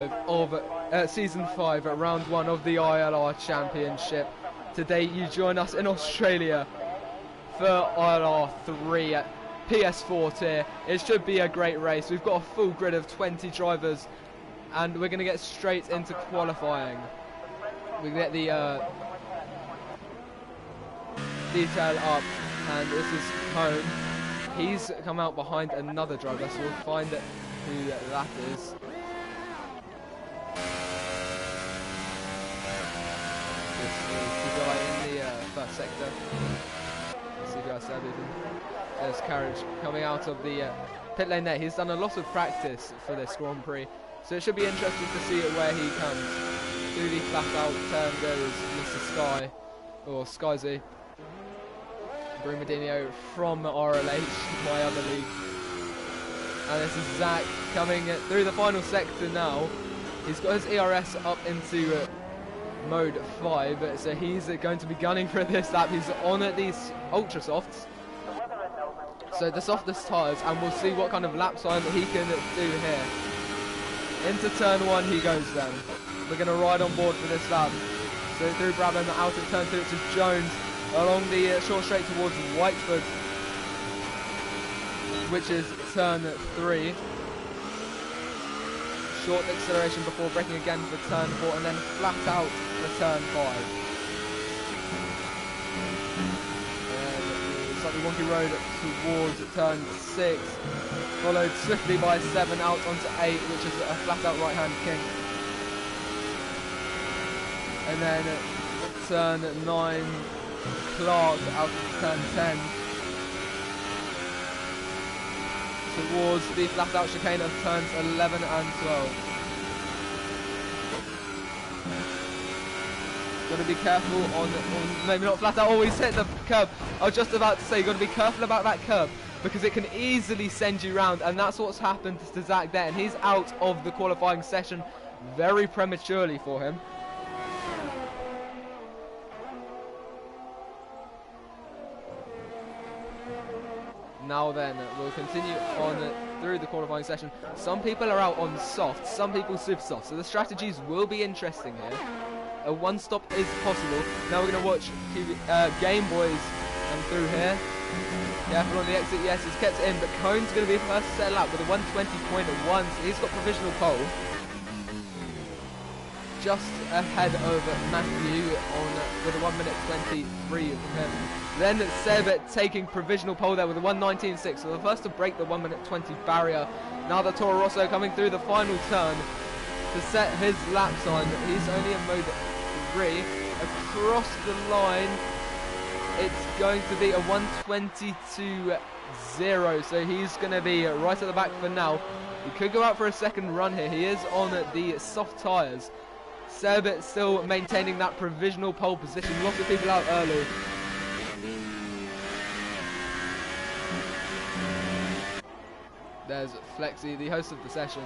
of Season 5 at Round 1 of the ILR Championship. Today you join us in Australia for ILR3 at PS4 tier. It should be a great race. We've got a full grid of 20 drivers and we're going to get straight into qualifying. We get the detail up, and this is home. He's come out behind another driver, so we'll find who that is. This is the guy in the first sector. CBI Sabin. There's Carriage coming out of the pit lane there. He's done a lot of practice for this Grand Prix, so it should be interesting to see where he comes. Through the flat out turn goes Mr. Sky, or Skyzy. Brumadinho from RLH, my other league. And this is Zach coming through the final sector now. He's got his ERS up into mode 5, so he's going to be gunning for this lap. He's on at these ultra softs, so the softest tyres, and we'll see what kind of lap time he can do here. Into turn 1 he goes then. We're going to ride on board for this lap. So through Brabham, out of turn 2 to Jones, along the short straight towards Whiteford, which is turn 3. Short acceleration before braking again for turn 4, and then flat out for turn 5. And slightly wonky road towards turn 6, followed swiftly by 7 out onto 8, which is a flat out right hand kink. And then turn 9, Clark out of turn 10 towards the flat out chicane of turns 11 and 12. Got to be careful on maybe not flat out, always hit the curb. I was just about to say, you've got to be careful about that curb, because it can easily send you round, and that's what's happened to Zach there, and he's out of the qualifying session very prematurely for him. Now then, we'll continue on through the qualifying session. Some people are out on soft, some people super soft, so the strategies will be interesting here. A one stop is possible. Now we're going to watch Game Boys come through here. Careful on the exit, yes, he's kept it in, but Cohn's going to be the first to settle out with a 120.1, so he's got provisional pole. Just ahead of Matthew with a 1:23 from him. Then Seb taking provisional pole there with a 1:19.6, so the first to break the 1:20 barrier. Now the Toro Rosso coming through the final turn to set his lap time. He's only in mode 3. Across the line, it's going to be a 1:22.0, so he's going to be right at the back for now. He could go out for a second run here. He is on the soft tyres. Seb still maintaining that provisional pole position. Lots of people out early. There's Flexi, the host of the session.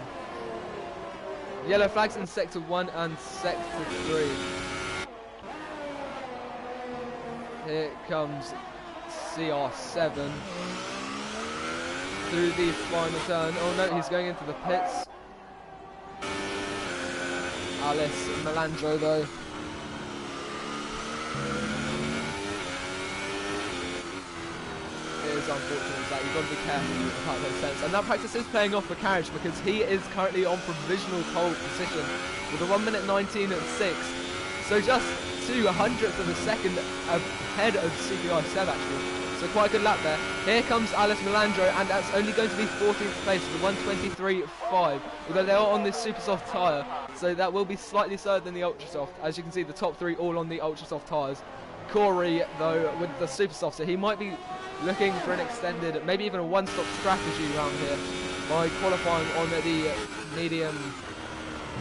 Yellow flags in Sector 1 and Sector 3. Here comes CR7 through the final turn. Oh no, he's going into the pits. Alice Melandro though. It is unfortunate that you've got to be careful about those sense. And that practice is paying off for Carriage, because he is currently on provisional pole position with a 1:19.6. So just 0.02 of a second ahead of CBI Seb actually. So quite a good lap there. Here comes Alice Melandro, and that's only going to be 14th place with a 1:23.5, although they are on this super soft tyre, so that will be slightly slower than the ultra soft. As you can see, the top 3 all on the ultra soft tyres. Corey though with the super soft, so he might be looking for an extended, maybe even a one-stop strategy around here by qualifying on the medium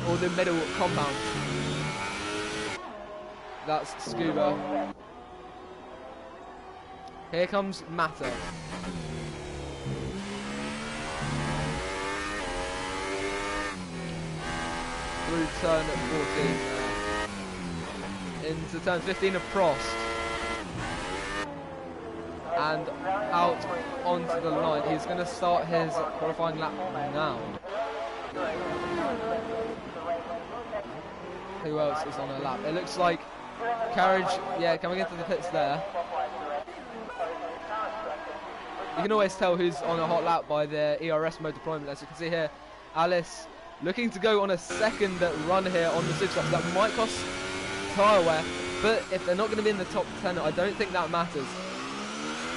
or the middle compound. That's Scuba. Here comes Mata. Through turn 14. Into turn 15 of Prost. And out onto the line. He's going to start his qualifying lap now. who else is on a lap. It looks like Carriage, yeah, coming into the pits there. You can always tell who's on a hot lap by their ERS mode deployment. As you can see here, Alice looking to go on a second run here on the superstars. That might cost tyre wear, but if they're not going to be in the top 10, I don't think that matters.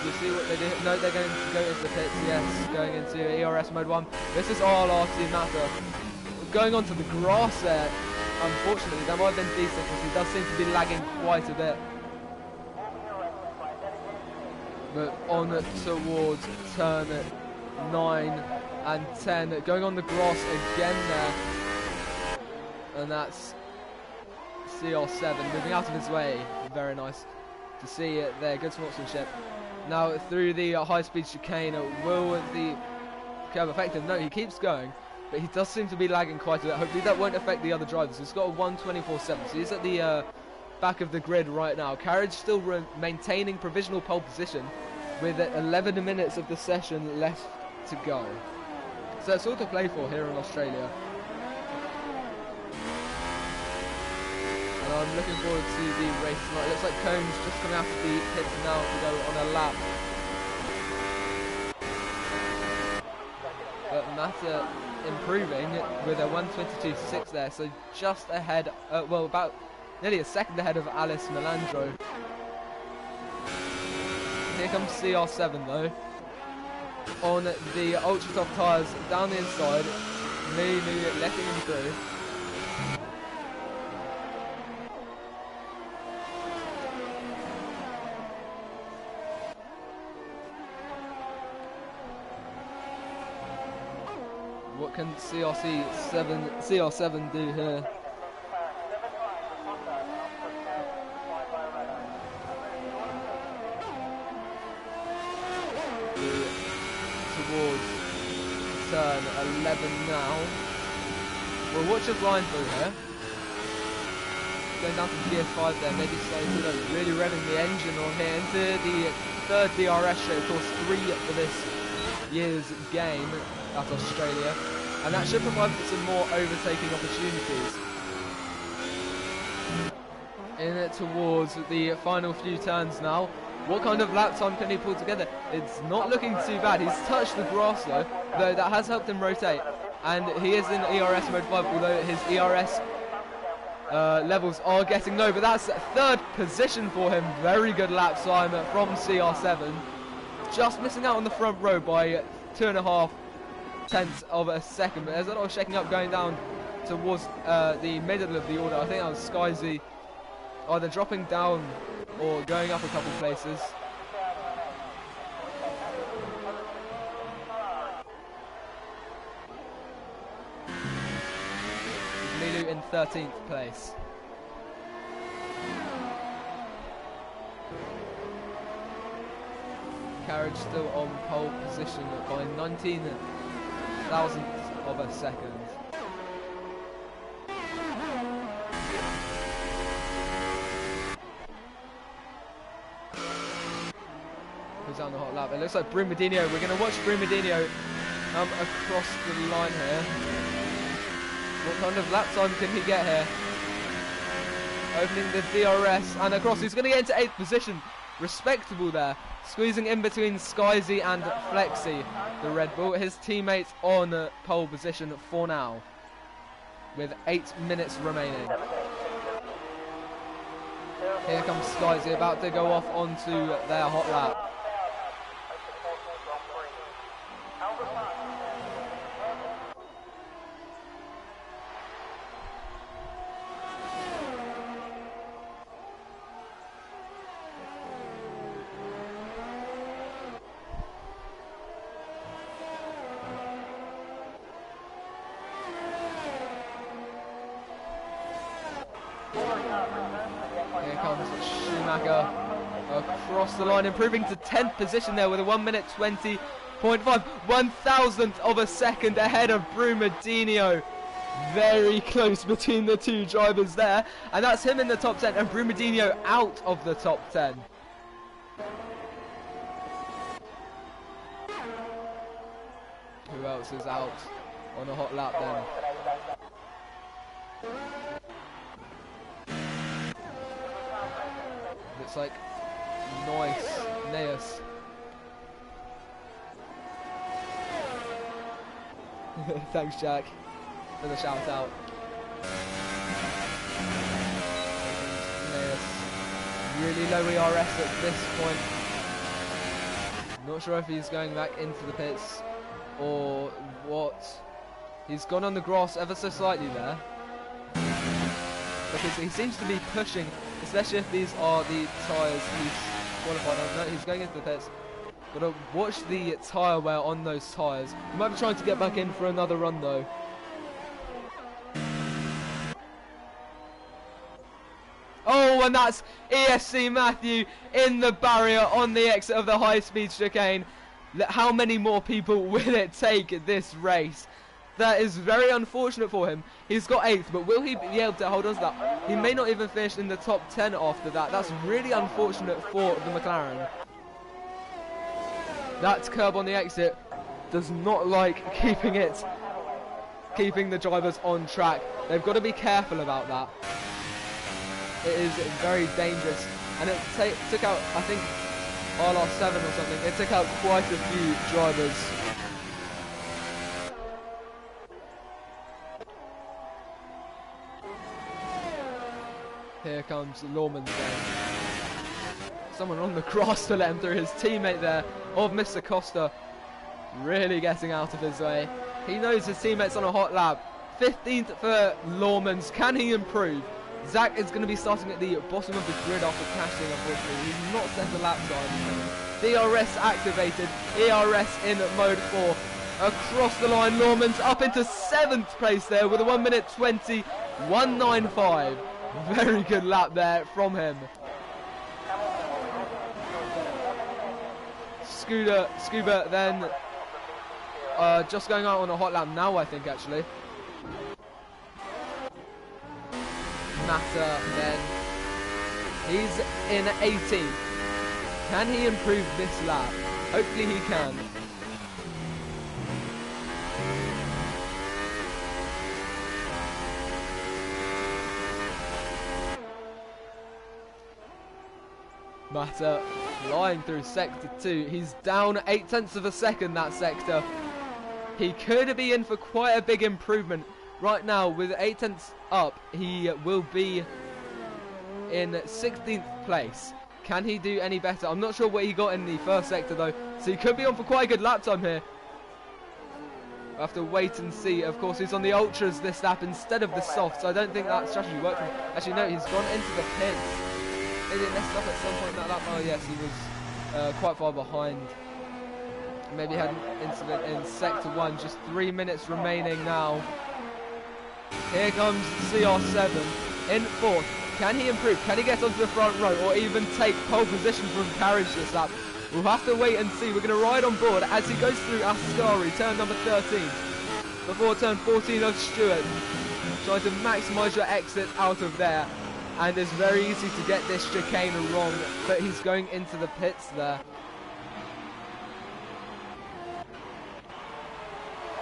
You see what they do? No, they're going to go into the pits. Yes, going into ERS mode 1. This is ILR3 matter. Going onto the grass there, unfortunately, that might have been decent because he does seem to be lagging quite a bit. But on towards turn 9 and 10, going on the grass again there. And that's CR7 moving out of his way. Very nice to see it there. Good sportsmanship. Now through the high-speed chicane, will the curve affect him? No, he keeps going, but he does seem to be lagging quite a bit. Hopefully that won't affect the other drivers. He's got a 1:24.7, so he's at the back of the grid right now. Carriage still maintaining provisional pole position with 11 minutes of the session left to go. So it's all to play for here in Australia. And I'm looking forward to the race tonight. It looks like Cohn's just coming out of the pits now to go on a lap. But Mata improving with a 1:22.6 there, so just ahead, well, about nearly a second ahead of Alice Melandro. Here comes CR7 though, on the ultra soft tyres down the inside, Lulu letting him through. What can CR7 do here? Towards turn 11 now. We'll watch his line through here. Going down to PS5 there, maybe starting to really revving the engine on here into the third DRS show, of course 3 for this year's game at Australia, and that should provide some more overtaking opportunities. In it towards the final few turns now. What kind of lap time can he pull together? It's not looking too bad. He's touched the grass though that has helped him rotate. And he is in ERS mode 5, although his ERS levels are getting low. But that's third position for him. Very good lap time from CR7. Just missing out on the front row by 2.5 tenths of a second. But there's a lot of shaking up going down towards the middle of the order. I think that was Sky-Z either dropping down or going up a couple places. Milu in 13th place. Carriage still on pole position by 19 thousandths of a second. Down the hot lap. It looks like Brumadinho. We're going to watch Brumadinho across the line here. What kind of lap time can he get here? Opening the DRS and across. He's going to get into 8th position. Respectable there. Squeezing in between Sky-Z and Flexi, the Red Bull. His teammates on pole position for now, with 8 minutes remaining. Here comes Sky-Z about to go off onto their hot lap. Here comes Schumacher across the line, improving to 10th position there with a 1:20.5, 1,000th of a second ahead of Brumadinho. Very close between the two drivers there, and that's him in the top 10 and Brumadinho out of the top 10. Who else is out on a hot lap then? It's like Naeus. Thanks, Jack, for the shout out. Really low ERS at this point. Not sure if he's going back into the pits or what. He's gone on the grass ever so slightly there, because he seems to be pushing, especially if these are the tyres he's qualified on. No, he's going into the pits. Gotta watch the tyre wear on those tyres. He might be trying to get back in for another run though. Oh, and that's ESC Matthew in the barrier on the exit of the high-speed chicane. How many more people will it take this race? That is very unfortunate for him. He's got 8th, but will he be able to hold on to that? He may not even finish in the top 10 after that. That's really unfortunate for the McLaren. That curb on the exit does not like keeping the drivers on track. They've got to be careful about that. It is very dangerous, and it took out, I think, ILR7 or something. It took out quite a few drivers. Here comes Lawman's game. Someone on the grass to let him through. His teammate there, of Mr. Costa, really getting out of his way. He knows his teammate's on a hot lap. 15th for Lawman's. Can he improve? Zach is going to be starting at the bottom of the grid after crashing, unfortunately. He's not set a lap time. DRS activated. ERS in mode 4. Across the line, Lawman's up into 7th place there with a 1 minute 20, 195. Very good lap there from him. Scuba then just going out on a hot lap now, I think, actually. Matter then, he's in 18th. Can he improve this lap? Hopefully he can. Matter flying through sector 2. He's down 0.8 of a second, that sector. He could be in for quite a big improvement. Right now, with 0.8 up, he will be in 16th place. Can he do any better? I'm not sure what he got in the first sector though, so he could be on for quite a good lap time here. We'll have to wait and see. Of course, he's on the ultras this lap instead of the softs. I don't think that strategy worked for him. Actually, no, he's gone into the pits. Maybe he messed up at some point in that lap. Oh yes, he was quite far behind. Maybe had an incident in sector 1. Just 3 minutes remaining now. Here comes CR7 in 4th. Can he improve? Can he get onto the front row or even take pole position from carriage this lap? We'll have to wait and see. We're going to ride on board as he goes through Ascari, turn number 13. Before turn 14 of Stewart. Trying to maximise your exit out of there. And it's very easy to get this chicane wrong, but he's going into the pits there.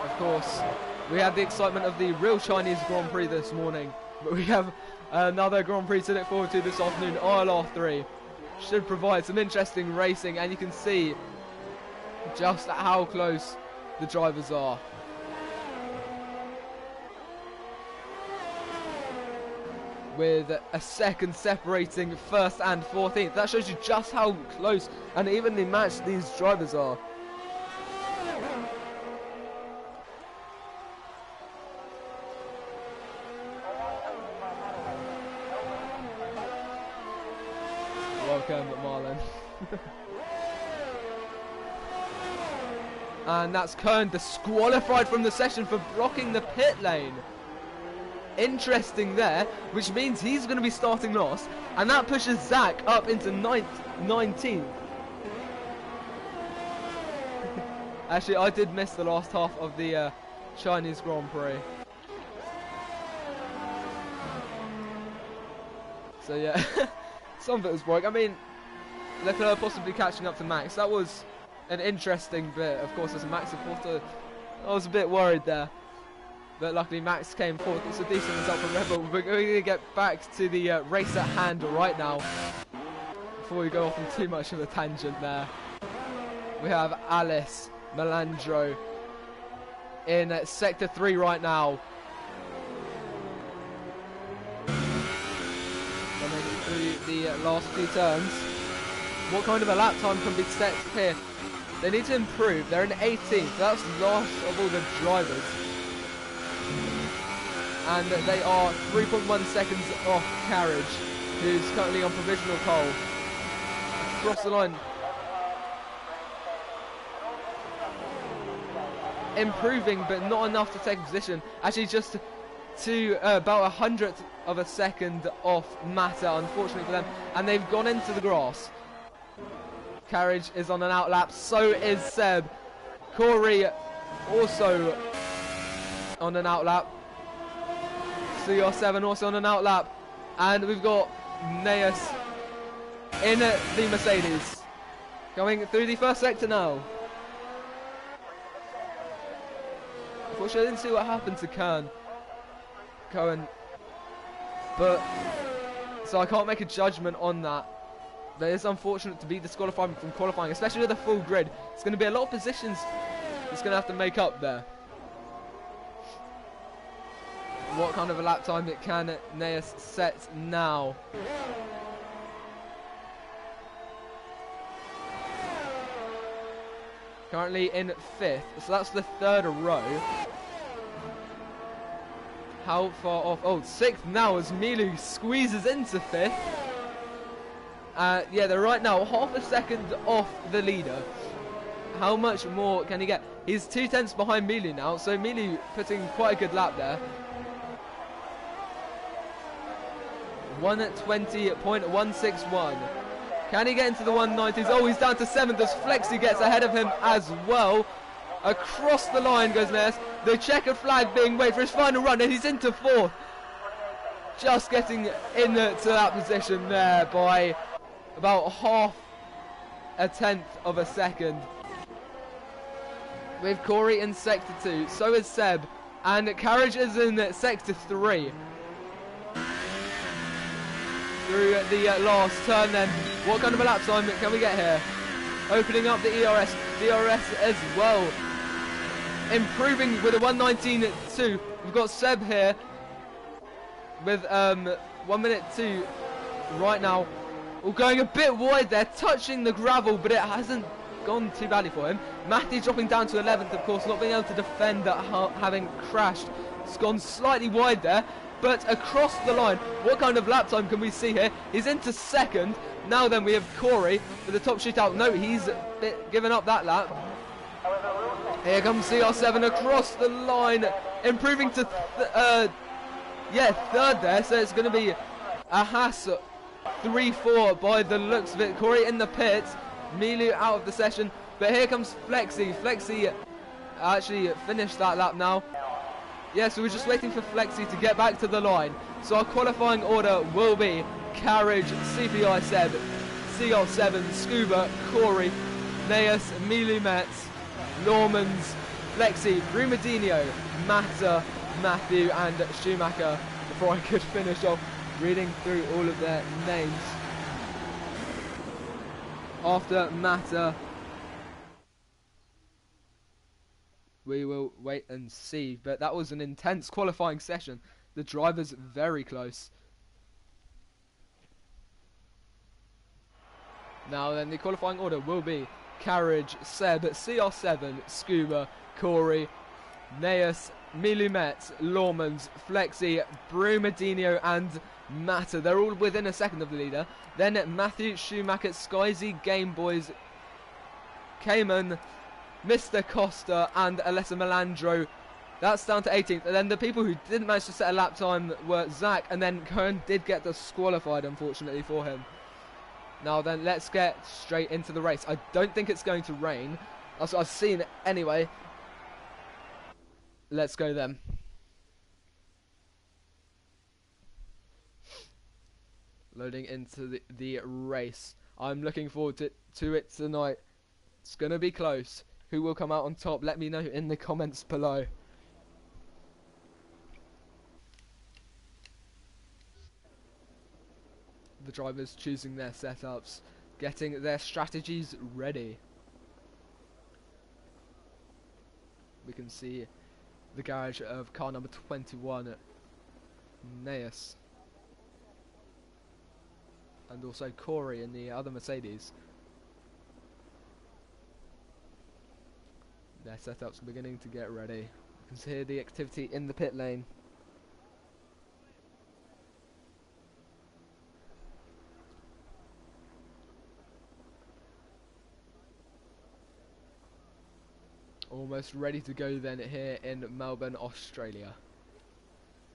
Of course, we had the excitement of the real Chinese Grand Prix this morning, but we have another Grand Prix to look forward to this afternoon. ILR3 should provide some interesting racing, and you can see just how close the drivers are. With a second separating 1st and 14th. That shows you just how close and evenly matched these drivers are. Welcome, Marlon. And that's Kern disqualified from the session for blocking the pit lane. Interesting there, which means he's going to be starting last, and that pushes Zach up into 19th. Actually, I did miss the last half of the Chinese Grand Prix. So yeah, some of it was broke. I mean, Leclerc possibly catching up to Max. That was an interesting bit. Of course, as a Max supporter, I was a bit worried there. But luckily Max came forth. It's a decent result from Red Bull. We're going to get back to the race at hand right now. before we go off on too much of a tangent there, we have Alice Melandro in Sector 3 right now. Coming through the last few turns. What kind of a lap time can be set here? They need to improve. They're in 18th. That's last of all the drivers. And they are 3.1 seconds off Carriage, who's currently on provisional pole. Across the line. Improving, but not enough to take a position. Actually, just to about 100th of a second off Mata, unfortunately for them. And they've gone into the grass. Carriage is on an outlap, so is Seb. Corey also on an outlap. CR7 also on an outlap. And we've got Neas in the Mercedes. Going through the first sector now. Unfortunately, I didn't see what happened to Cohen. But, so I can't make a judgment on that. But it's unfortunate to be disqualified from qualifying, especially with a full grid. It's going to be a lot of positions it's going to have to make up there. What kind of a lap time can Neas set now? Currently in 5th, so that's the 3rd row. How far off? Oh, 6th now as Milu squeezes into 5th. Yeah, they're right now half a second off the leader. How much more can he get? He's 2/10 behind Milu now, so Milu putting quite a good lap there. 120.161. Can he get into the 190s? Oh, he's down to 7th as Flexi gets ahead of him as well. Across the line goes Ness. The checkered flag being waved for his final run, and he's into 4th. Just getting into that position there by about half a 10th of a second. With Corey in Sector 2, so is Seb, and Carriage is in Sector 3. Through the last turn then, what kind of a lap time can we get here? Opening up the ERS, DRS as well. Improving with a 1:19.2. We've got Seb here with 1:02 right now. We're going a bit wide there, touching the gravel, but it hasn't gone too badly for him. Matthew dropping down to 11th, of course, not being able to defend that having crashed. It's gone slightly wide there, but across the line, what kind of lap time can we see here? He's into 2nd. Now then, we have Corey for the top shootout. No, he's given up that lap. Here comes CR7 across the line, improving to 3rd there, so it's going to be a Haas 3-4 by the looks of it. Corey in the pits, Milu out of the session, but here comes Flexi. Flexi actually finished that lap now. Yeah, so we're just waiting for Flexi to get back to the line. So our qualifying order will be Carriage, CPI Seb, CR7, Scuba, Corey, Neas, Milu Metz, Normans, Flexi, Brumadinho, Mata, Matthew and Schumacher. Before I could finish off reading through all of their names. After Mata, we will wait and see. But that was an intense qualifying session. The drivers very close. Now then, the qualifying order will be Carriage, Seb, CR7, Scuba, Corey, Neas, Milu Metz, Lawmans, Flexi, Brumadinho and Mata. They're all within a second of the leader. Then Matthew, Schumacher, Skyzy, Game Boys, Cayman, Mr. Costa and Alessa Melandro. That's down to 18th. And then the people who didn't manage to set a lap time were Zach, and then Cohen did get disqualified, unfortunately for him. Now then, let's get straight into the race. I don't think it's going to rain. That's what I've seen anyway. Let's go then. Loading into the race. I'm looking forward to it tonight. It's going to be close. Who will come out on top? Let me know in the comments below. the drivers choosing their setups, getting their strategies ready. We can see the garage of car number 21, Neas, and also Corey in the other Mercedes. Their setups are beginning to get ready. You can see the activity in the pit lane. Almost ready to go then here in Melbourne, Australia,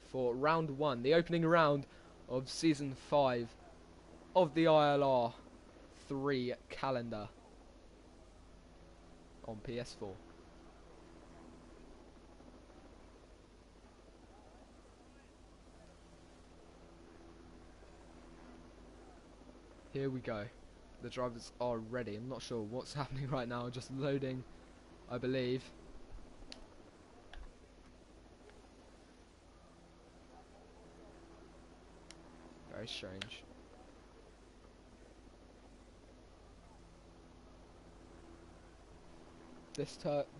for round 1, the opening round of season 5 of the ILR3 calendar on PS4. Here we go. The drivers are ready. I'm not sure what's happening right now, just loading, I believe. Very strange.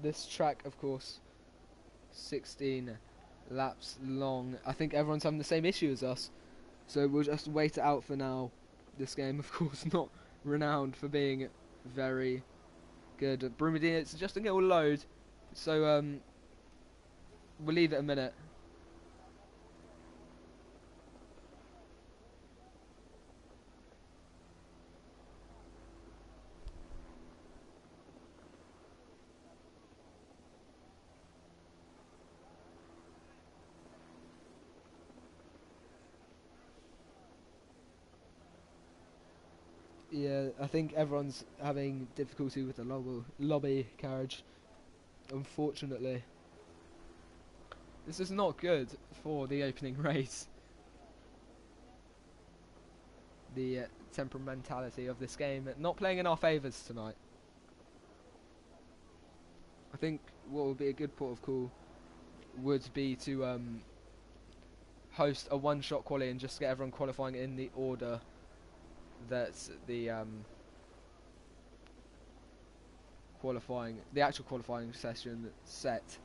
This track, of course, 16 laps long. I think everyone's having the same issue as us, so we'll just wait it out for now. This game, of course, not renowned for being very good. Brumidine, it's just it will load, so we'll leave it a minute. Yeah, I think everyone's having difficulty with the lobby carriage, unfortunately. This is not good for the opening race. The temperamentality of this game not playing in our favours tonight. I think what would be a good port of call would be to host a one-shot quali and just get everyone qualifying in the order that's the actual qualifying session set.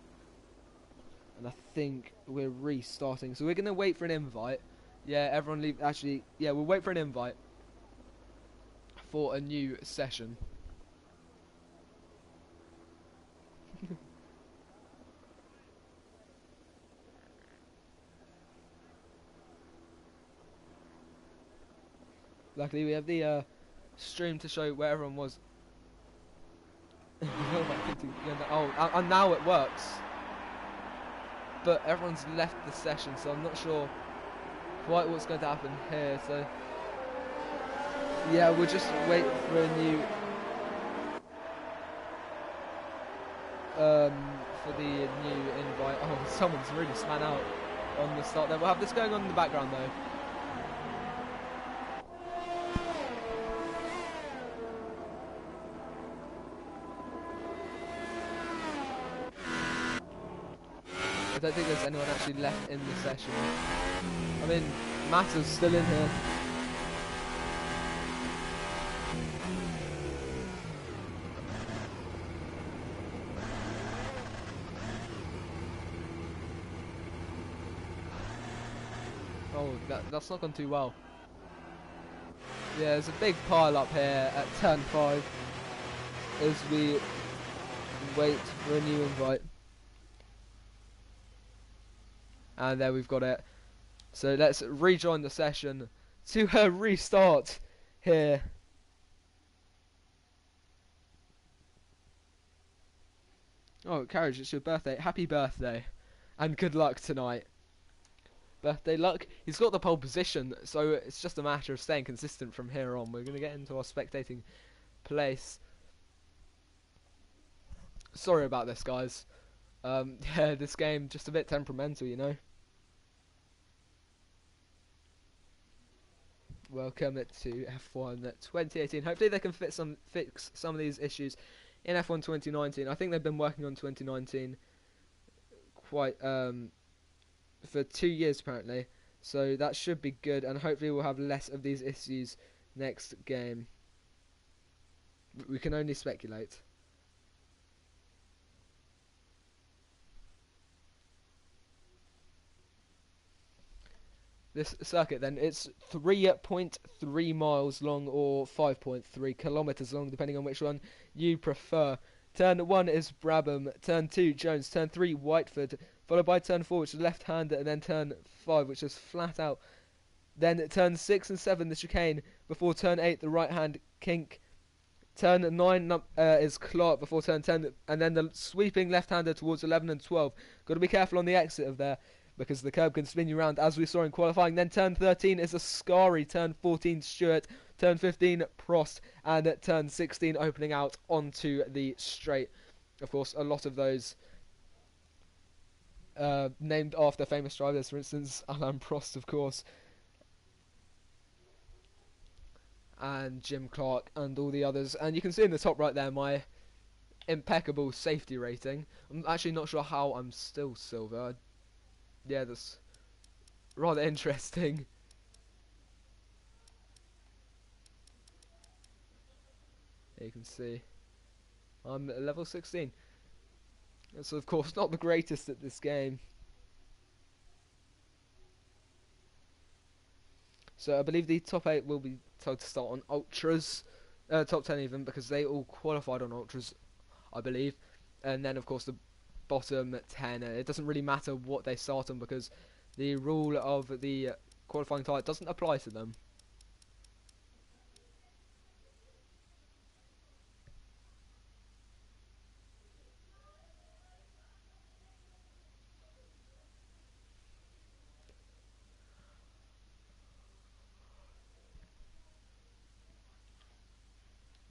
And I think we're restarting, so we're gonna wait for an invite. Yeah, everyone leave. Actually, yeah, we'll wait for an invite for a new session. Luckily, we have the stream to show where everyone was. Oh, and now it works. But everyone's left the session, so I'm not sure quite what's going to happen here. So yeah, we'll just wait for a new for the new invite. Oh, someone's really span out on the start there. We'll have this going on in the background though. I don't think there's anyone actually left in the session. I mean, Matt is still in here. Oh, that's not gone too well. Yeah, there's a big pile up here at turn 5 as we wait for a new invite. And there we've got it. So let's rejoin the session to restart here. Oh, Carriage, it's your birthday. Happy birthday. And good luck tonight. Birthday luck. He's got the pole position, so it's just a matter of staying consistent from here on. We're going to get into our spectating place. Sorry about this, guys. Yeah, this game just a bit temperamental, you know. Welcome to F1 2018. Hopefully they can fix some of these issues in F1 2019. I think they've been working on 2019 quite for 2 years apparently. So that should be good, and hopefully we'll have less of these issues next game. We can only speculate. This circuit then, it's 3.3 miles long or 5.3 kilometers long, depending on which one you prefer. Turn 1 is Brabham, turn 2 Jones, turn 3 Whiteford, followed by turn 4 which is left-hander, and then turn 5 which is flat out. Then turn 6 and 7 the chicane, before turn 8 the right-hand kink. Turn 9 is Clark before turn 10, and then the sweeping left-hander towards 11 and 12. Got to be careful on the exit of there, because the curb can spin you around, as we saw in qualifying. Then turn 13 is Ascari, turn 14 Stewart, turn 15 Prost, and at turn 16 opening out onto the straight. Of course, a lot of those named after famous drivers, for instance, Alain Prost, of course, and Jim Clark, and all the others. And you can see in the top right there my impeccable safety rating. I'm actually not sure how I'm still silver. Yeah, that's rather interesting. Here you can see I'm at level 16. It's of course not the greatest at this game. So I believe the top 8 will be told to start on Ultras. Top 10 even, because they all qualified on Ultras, I believe. And then of course the bottom 10, it doesn't really matter what they start on, because the rule of the qualifying type doesn't apply to them.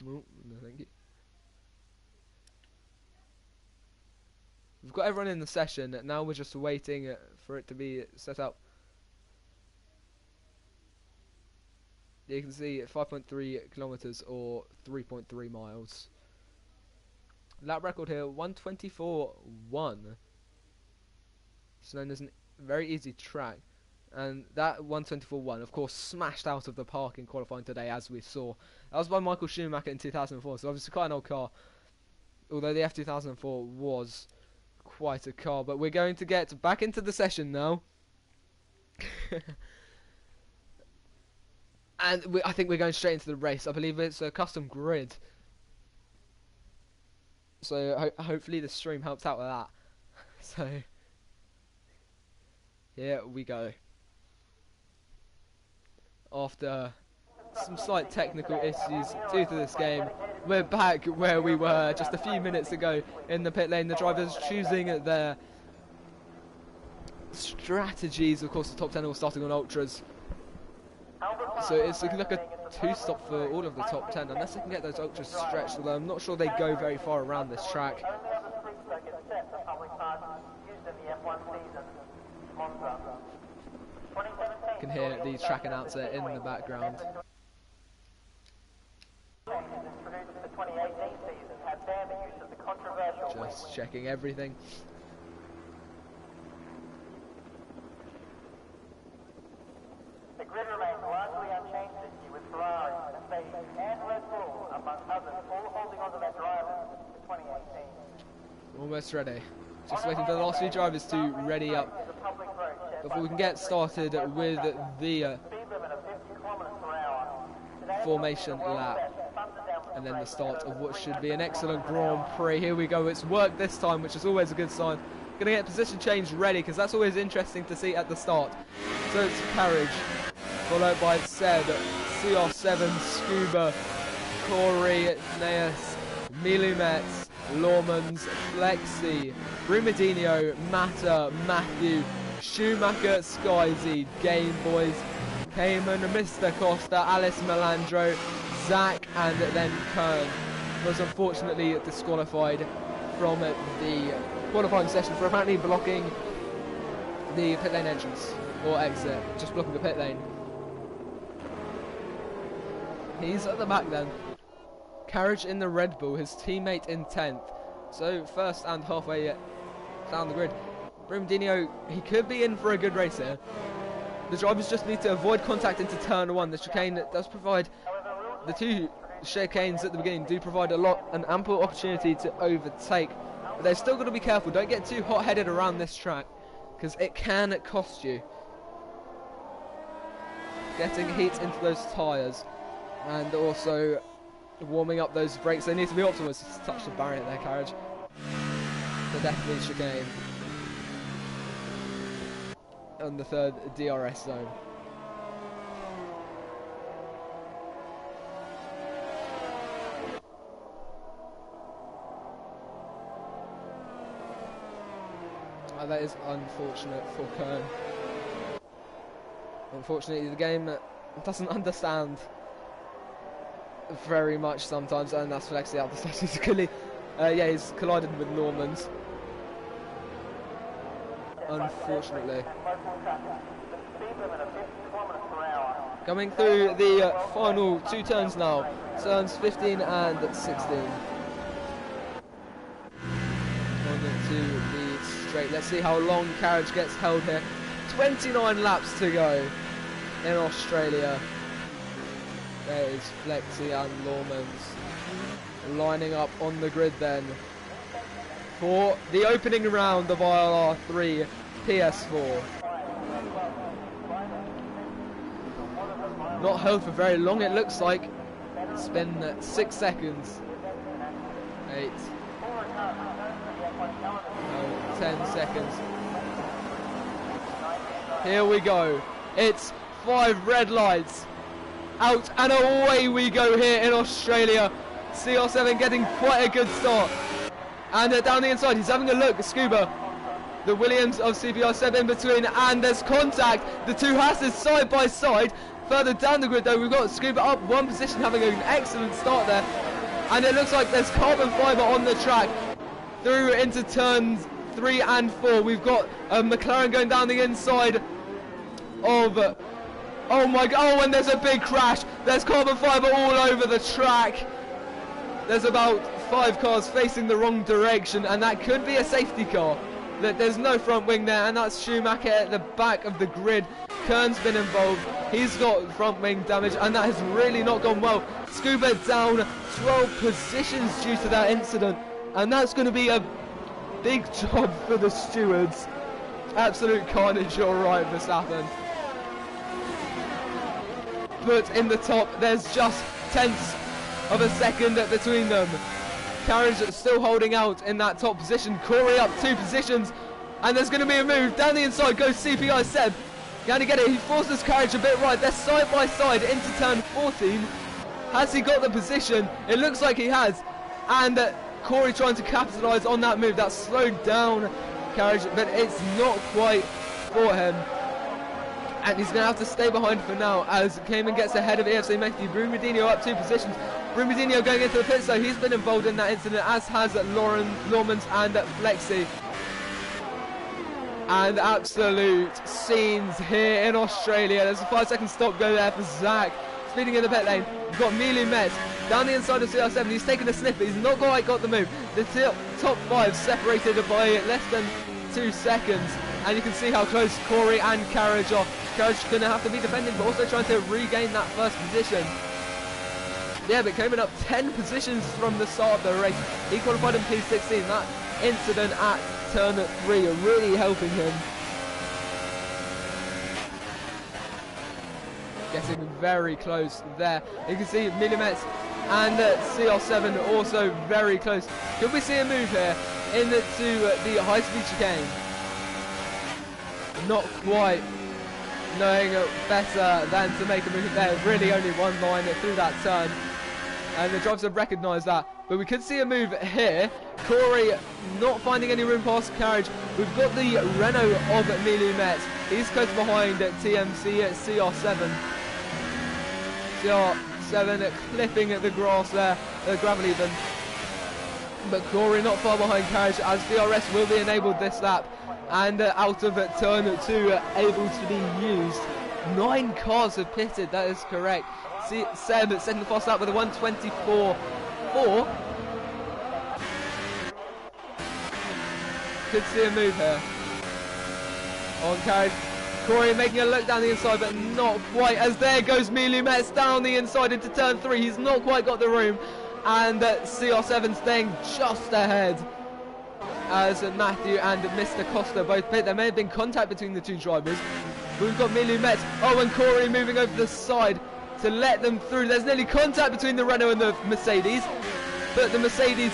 Oh, no, thank you. We've got everyone in the session, now we're just waiting for it to be set up. You can see 5.3 kilometers or 3.3 miles. Lap record here, 1:24.1. It's known as a very easy track. And that 1:24.1, of course, smashed out of the park in qualifying today, as we saw. That was by Michael Schumacher in 2004, so obviously quite an old car. Although the F2004 was quite a car. But we're going to get back into the session now. And I think we're going straight into the race. I believe it's a custom grid. So hopefully the stream helps out with that. So here we go. After some slight technical issues due to this game, we're back where we were just a few minutes ago in the pit lane. The drivers choosing their strategies. Of course, the top 10 all starting on Ultras. So it's looking like a 2-stop for all of the top 10, unless they can get those Ultras stretched, although I'm not sure they go very far around this track. You can hear the track announcer in the background. Just checking everything. The grid remains largely unchanged this year, with Ferrari, Mercedes and Red Bull, among others, all holding on to their drivers for 2018. Almost ready. Just waiting for the last few drivers to ready up before we can get started with the formation lap. And then the start of what should be an excellent Grand Prix. Here we go, it's worked this time, which is always a good sign. Gonna get position change ready, because that's always interesting to see at the start. So it's Carriage, followed by Seb, CR7, Scuba, Corey, Neas, Milumetz, Lawmans, Flexi, Brumadinho, Matta, Matthew, Schumacher, Skyzy, Game Boys, Cayman, Mr. Costa, Alice Melandro, Zach, and then Kern was unfortunately disqualified from the qualifying session for apparently blocking the pit lane entrance, or exit, just blocking the pit lane. He's at the back then. Carriage in the Red Bull, his teammate in 10th. So first and halfway down the grid. Brumadinho, he could be in for a good race here. The drivers just need to avoid contact into turn 1. The chicane does provide, the two chicanes at the beginning do provide an ample opportunity to overtake. But they've still got to be careful. Don't get too hot-headed around this track, because it can cost you. Getting heat into those tyres, and also warming up those brakes. They need to be optimal. Just touch the barrier there, Carriage. The definitely chicane on the third DRS zone. That is unfortunate for Kern. Unfortunately, the game doesn't understand very much sometimes, and that's Flexi out the statistically. Yeah, he's collided with Normans. Unfortunately. Coming through the final two turns now, turns 15 and 16. On to the straight. Let's see how long Carriage gets held here. 29 laps to go in Australia. There is Flexi and Lormans lining up on the grid then for the opening round of ILR3 PS4. Not held for very long, it looks like. It's been 6 seconds. 8. 10 seconds. Here we go. It's 5 red lights. Out and away we go here in Australia. CR7 getting quite a good start. And down the inside, he's having a look. Scuba, the Williams of CBR7 in between, and there's contact. The two Hasses side by side. Further down the grid though, we've got Scuba up one position, having an excellent start there. And it looks like there's carbon fibre on the track. Through into turns 3 and 4, we've got McLaren going down the inside of... Oh my god, oh, and there's a big crash. There's carbon fibre all over the track. There's about 5 cars facing the wrong direction, and that could be a safety car. There's no front wing there, and that's Schumacher at the back of the grid. Kern's been involved. He's got front wing damage, and that has really not gone well. Scuba down 12 positions due to that incident, and that's going to be a big job for the stewards. Absolute carnage, all right, Verstappen. But in the top, there's just tenths of a second between them. Carriage still holding out in that top position. Corey up 2 positions, and there's going to be a move. Down the inside goes CPI Seb. Can he get it? He forces Carriage a bit right. They're side by side into turn 14. Has he got the position? It looks like he has. And Corey trying to capitalise on that move. That's slowed down Carriage, but it's not quite for him. And he's going to have to stay behind for now as Cayman gets ahead of EFC Mehdi. Brumidinho up 2 positions. Brumidinho going into the pit, so he's been involved in that incident, as has Lormans and Flexi. And absolute scenes here in Australia. There's a 5-second stop go there for Zach. Speeding in the pit lane. We've got Mealy Metz down the inside of CR7. He's taken a sniff, but he's not quite got the move. The top 5 separated by less than 2 seconds. And you can see how close Corey and Carriage are. Carriage going to have to be defending, but also trying to regain that first position. Yeah, but coming up 10 positions from the start of the race. He qualified in P16. That incident at turn 3 really helping him. Getting very close there. You can see Millimetz and CR7 also very close. Could we see a move here into the high-speed chicane? Not quite. Knowing better than to make a move there. Really only one line through that turn. And the drivers have recognised that. But we could see a move here. Corey not finding any room past Carriage. We've got the Renault of Emilio Metz. He's close behind TMC at CR7. CR7 clipping at the grass there, the gravel even. But Corey not far behind Carriage, as DRS will be enabled this lap. And out of turn 2, able to be used. 9 cars have pitted, that is correct. Seb setting the fast lap with a 1:24.4. Could see a move here on Carriage. Corey making a look down the inside, but not quite, as there goes Mili Metz down the inside into turn 3. He's not quite got the room, and CR7 staying just ahead as Matthew and Mr. Costa both pit. There may have been contact between the two drivers. We've got Mili Metz, and Corey moving over the side to let them through. There's nearly contact between the Renault and the Mercedes, but the Mercedes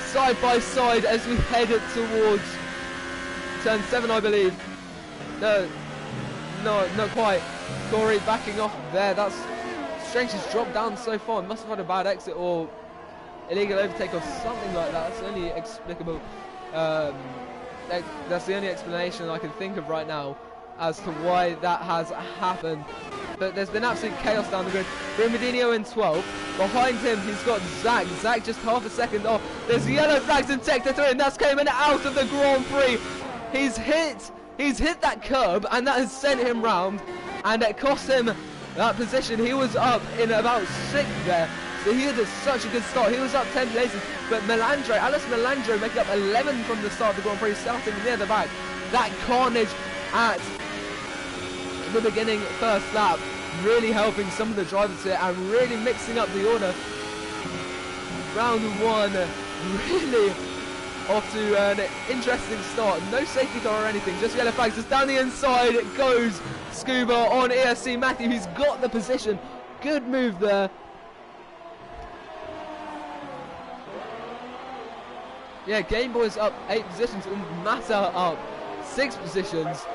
side by side as we head towards turn 7, I believe. No, not quite. Corey backing off there. That's strange. He's dropped down so far. Must have had a bad exit or illegal overtake or something like that. That's the only explicable. That's the only explanation I can think of right now as to why that has happened. But there's been absolute chaos down the grid. Brumadinho in 12. Behind him, he's got Zach. Zach just half a second off. There's yellow flags in sector 3, and that's coming out of the Grand Prix. He's hit that curb, and that has sent him round, and it cost him that position. He was up in about 6th there. So he had such a good start. He was up 10 places, but Alice Melandro making up 11 from the start of the Grand Prix, starting near the back. That carnage at the beginning first lap really helping some of the drivers here and really mixing up the order. Round 1 really off to an interesting start. No safety car or anything, just yellow flags. Just down the inside it goes Scuba on ESC Matthew, who's got the position. Good move there. Yeah, Game Boy's up 8 positions and Mata up 6 positions.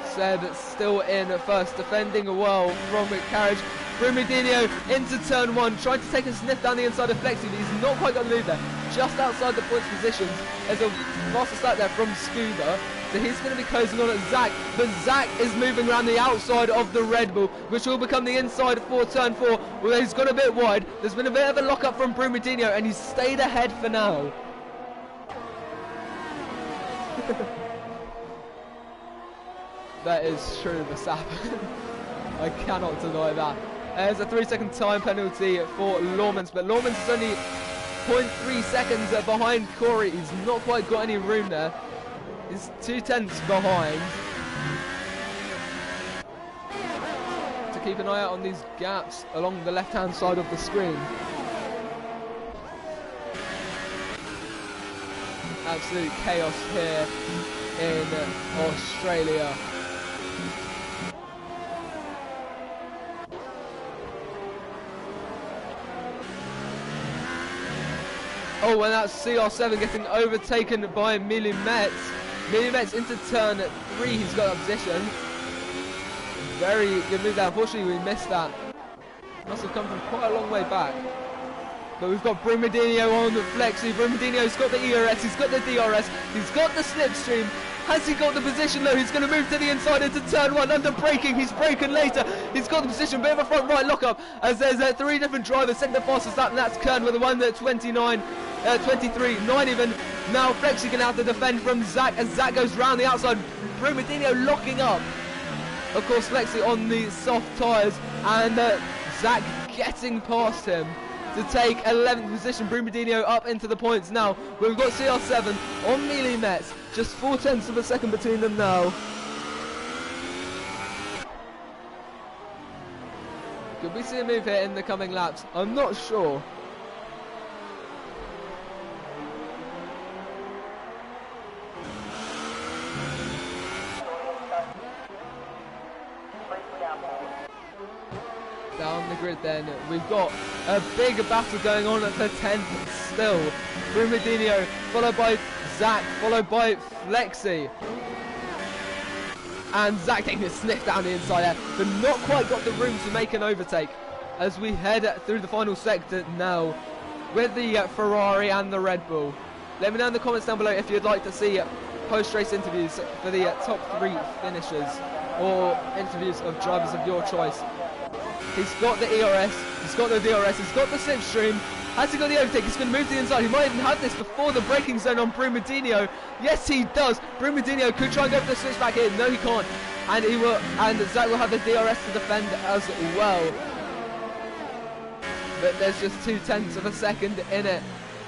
Seb still in first, defending well from carriage. Brumadinho into turn 1, trying to take a sniff down the inside of Flexi, but he's not quite got the move there. Just outside the points positions. There's a faster start there from Scuba. So he's going to be closing on at Zach, but Zach is moving around the outside of the Red Bull, which will become the inside for turn 4. Well, he's got a bit wide. There's been a bit of a lock-up from Brumadinho, and he's stayed ahead for now. That is true, Verstappen. I cannot deny that. There's a 3-second time penalty for Lawmans, but Lawmans is only 0.3 seconds behind Corey. He's not quite got any room there. He's 2/10 behind. To keep an eye out on these gaps along the left-hand side of the screen. Absolute chaos here in Australia. Oh, and that's CR7 getting overtaken by Mili Metz. Mili Metz into turn 3, he's got that position. Very good move there. Unfortunately, we missed that. Must have come from quite a long way back. But we've got Brumadinho on the Flexi. Brumadinho's got the ERS, he's got the DRS, he's got the slipstream. Has he got the position though? He's going to move to the inside into turn 1 under braking. He's braking later. He's got the position, bit of a front right lockup as there's 3 different drivers. Second the fastest lap, and that's Kern with the one at 29, 23, 9 even. Now Flexi going to have to defend from Zach as Zach goes round the outside. Brumadinho locking up. Of course, Flexi on the soft tyres, and Zach getting past him to take 11th position. Brumadinho up into the points now. We've got CR7 on Mili Metz. Just 0.4 of a second between them now. Could we see a move here in the coming laps? I'm not sure. Down the grid then, we've got a big battle going on for 10th still. Brumadinho followed by Zach, followed by Flexi. And Zach taking a sniff down the inside there, but not quite got the room to make an overtake as we head through the final sector now with the Ferrari and the Red Bull. Let me know in the comments down below if you'd like to see post-race interviews for the top 3 finishers or interviews of drivers of your choice. He's got the ERS, he's got the DRS, he's got the slipstream. Has he got the overtake? He's going to move to the inside. He might even have this before the braking zone on Brumadinho. Yes, he does. Brumadinho could try and go for the switch back here. No, he can't. And he will. And Zach will have the DRS to defend as well. But there's just 0.2 of a second in it.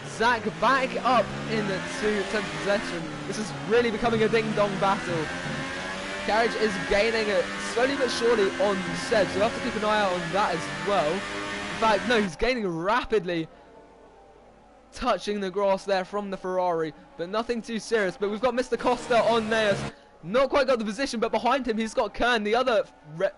Zach back up in the 2/10 possession. This is really becoming a ding-dong battle. Carriage is gaining slowly but surely on Seb, so we'll have to keep an eye out on that as well. In fact, no, he's gaining rapidly, touching the grass there from the Ferrari, but nothing too serious. But we've got Mr. Costa on Neus, not quite got the position, but behind him he's got Kern, the other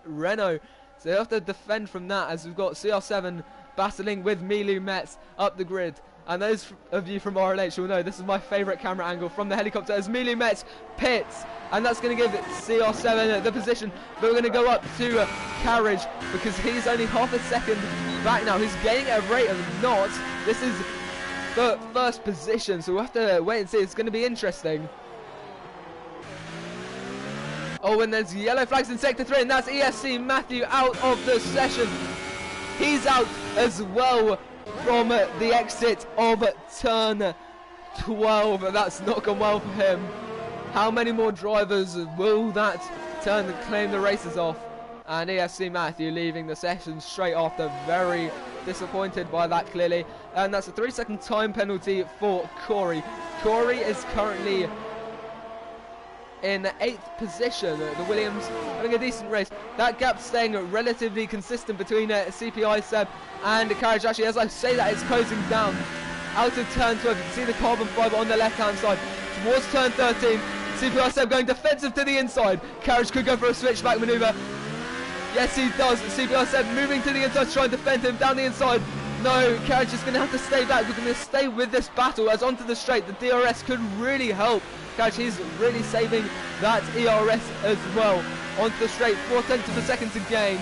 Renault, so he'll have to defend from that, as we've got CR7 battling with Milu Metz up the grid. And those of you from RLH will know this is my favourite camera angle from the helicopter as Milu Metz pits, and that's going to give CR7 the position. But we're going to go up to Carriage because he's only half a second back now. He's gaining at a rate of knots. This is the first position, so we'll have to wait and see. It's going to be interesting. Oh, and there's yellow flags in Sector 3, and that's ESC Matthew out of the session. He's out as well from the exit of turn 12. That's not gone well for him. How many more drivers will that turn and claim the races off? And ESC Matthew leaving the session straight after. Very disappointed by that, clearly. And that's a 3-second time penalty for Corey. Corey is currently in 8th position. The Williams having a decent race. That gap staying relatively consistent between CPI, Seb and Carriage. Actually, as I say that, it's closing down out of turn 12. You can see the carbon fibre on the left hand side towards turn 13. CPI Seb going defensive to the inside. Carriage could go for a switchback manoeuvre. Yes, he does. CPI Seb moving to the inside to try and defend him down the inside. No, Carriage is going to have to stay back. We're going to stay with this battle as onto the straight. The DRS could really help Carriage. He's really saving that ERS as well. Onto the straight, 0.4 of a second to gain.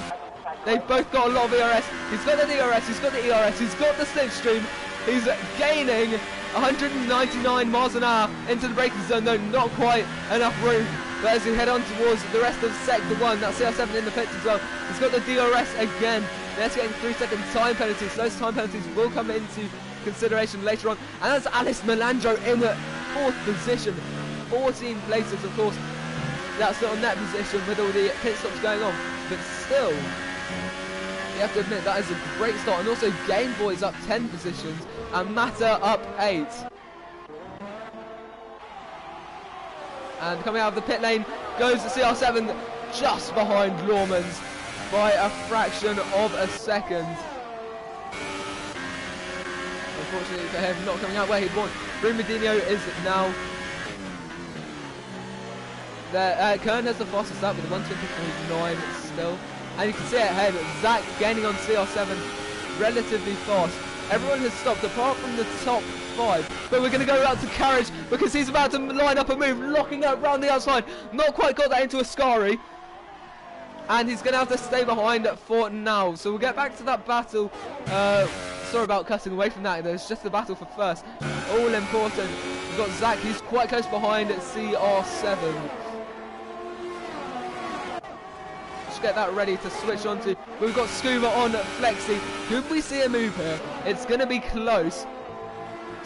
They've both got a lot of ERS. He's got the DRS, he's got the ERS, he's got the slipstream. He's gaining 199 miles an hour into the braking zone, though not quite enough room. But as we head on towards the rest of Sector 1, that's CR7 in the pits as well. He's got the DRS again. That's getting 3-second time penalties. Those time penalties will come into consideration later on. And that's Alice Melandro in the 4th position. 14 places, of course. That's not on that position with all the pit stops going on. But still, you have to admit that is a great start. And also Game Boy's up 10 positions and Mata up 8. And coming out of the pit lane goes the CR7 just behind Lawmans by a fraction of a second. Unfortunately for him, not coming out where he'd want. Brumadinho is now there. Kern has the fastest lap with a 1:23.9 still. And you can see it ahead, Zach gaining on CR7 relatively fast. Everyone has stopped apart from the top 5. But we're going to go out to Carriage because he's about to line up a move, locking up round the outside. Not quite got that into Ascari. And he's going to have to stay behind for now. So we'll get back to that battle. Sorry about cutting away from that. There's just the battle for first. All important. We've got Zach, he's quite close behind at CR7. Get that ready to switch onto. We've got Scuba on Flexi. Could we see a move here? It's going to be close.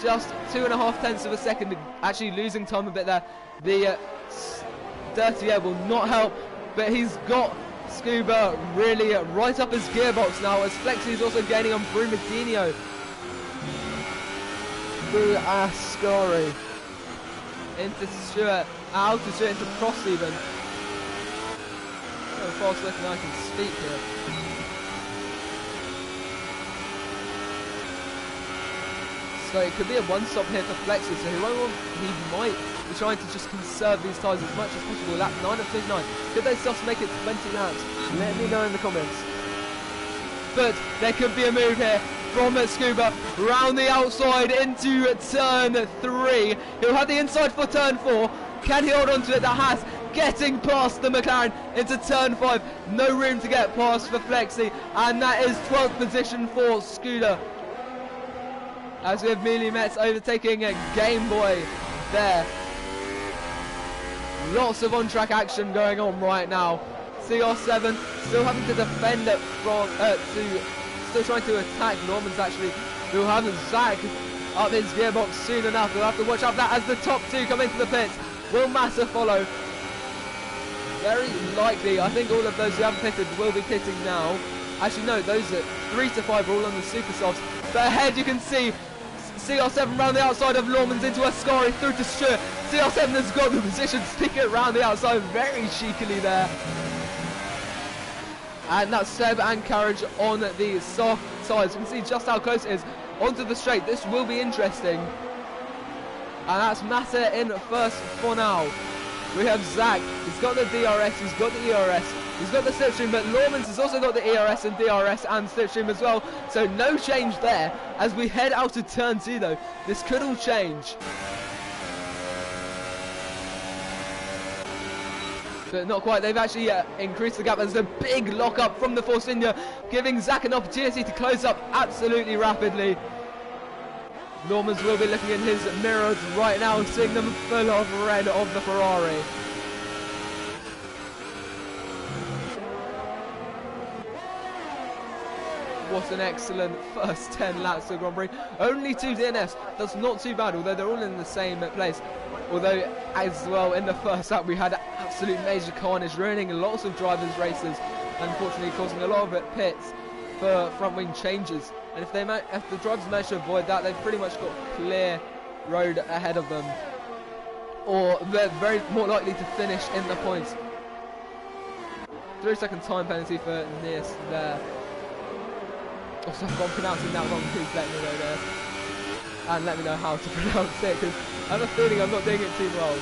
Just 2.5 of a second. Actually losing time a bit there. The dirty air will not help, but he's got Scuba really right up his gearbox now, as Flexi is also gaining on Brumadinho. Through Ascari. Into Stewart. Out to Stewart, into Cross even. So fast looking I can speak here. So it could be a one-stop here for Flexi, so he might be trying to just conserve these tyres as much as possible. Lap 9 of 29. Could they just make it 20 laps? Let me know in the comments. But there could be a move here from Scuba round the outside into turn 3. He'll have the inside for turn 4. Can he hold on to it? That has. Getting past the McLaren into turn 5. No room to get past for Flexi. And that is 12th position for Scooter. As we have Mealy Metz overtaking a Game Boy there. Lots of on-track action going on right now. CR7 still having to defend it from, still trying to attack Normans actually. We'll have Zach up his gearbox soon enough. We'll have to watch out for that as the top 2 come into the pits. Will Massa follow? Very likely. I think all of those who haven't pitted will be pitting now. Actually no, those 3 to 5 are all on the super softs. But ahead you can see CR7 round the outside of Lawmans into Ascari through to Stewart. CR7 has got the position, sticking it around the outside very cheekily there. And that's Seb and Carriage on the soft sides. You can see just how close it is onto the straight. This will be interesting. And that's Mata in first for now. We have Zach. He's got the DRS, he's got the ERS, he's got the slipstream, but Lawmans has also got the ERS and DRS and slipstream as well. So no change there. As we head out of turn 2 though, this could all change. But not quite. They've actually increased the gap. There's a big lock up from the Force India, giving Zach an opportunity to close up absolutely rapidly. Normans will be looking in his mirrors right now, seeing them full of red of the Ferrari. What an excellent first 10 laps of the Grand Prix. Only 2 DNFs. That's not too bad, although they're all in the same place. Although, as well, in the first lap we had absolute major carnage, ruining lots of drivers' races, and unfortunately causing a lot of pits for front wing changes. And if the drivers manage to avoid that, they've pretty much got clear road ahead of them, or they're very more likely to finish in the points. 3-second time penalty for Nias there. Also, if I'm pronouncing that wrong, please let me know there. And let me know how to pronounce it, because I have a feeling I'm not doing it too well.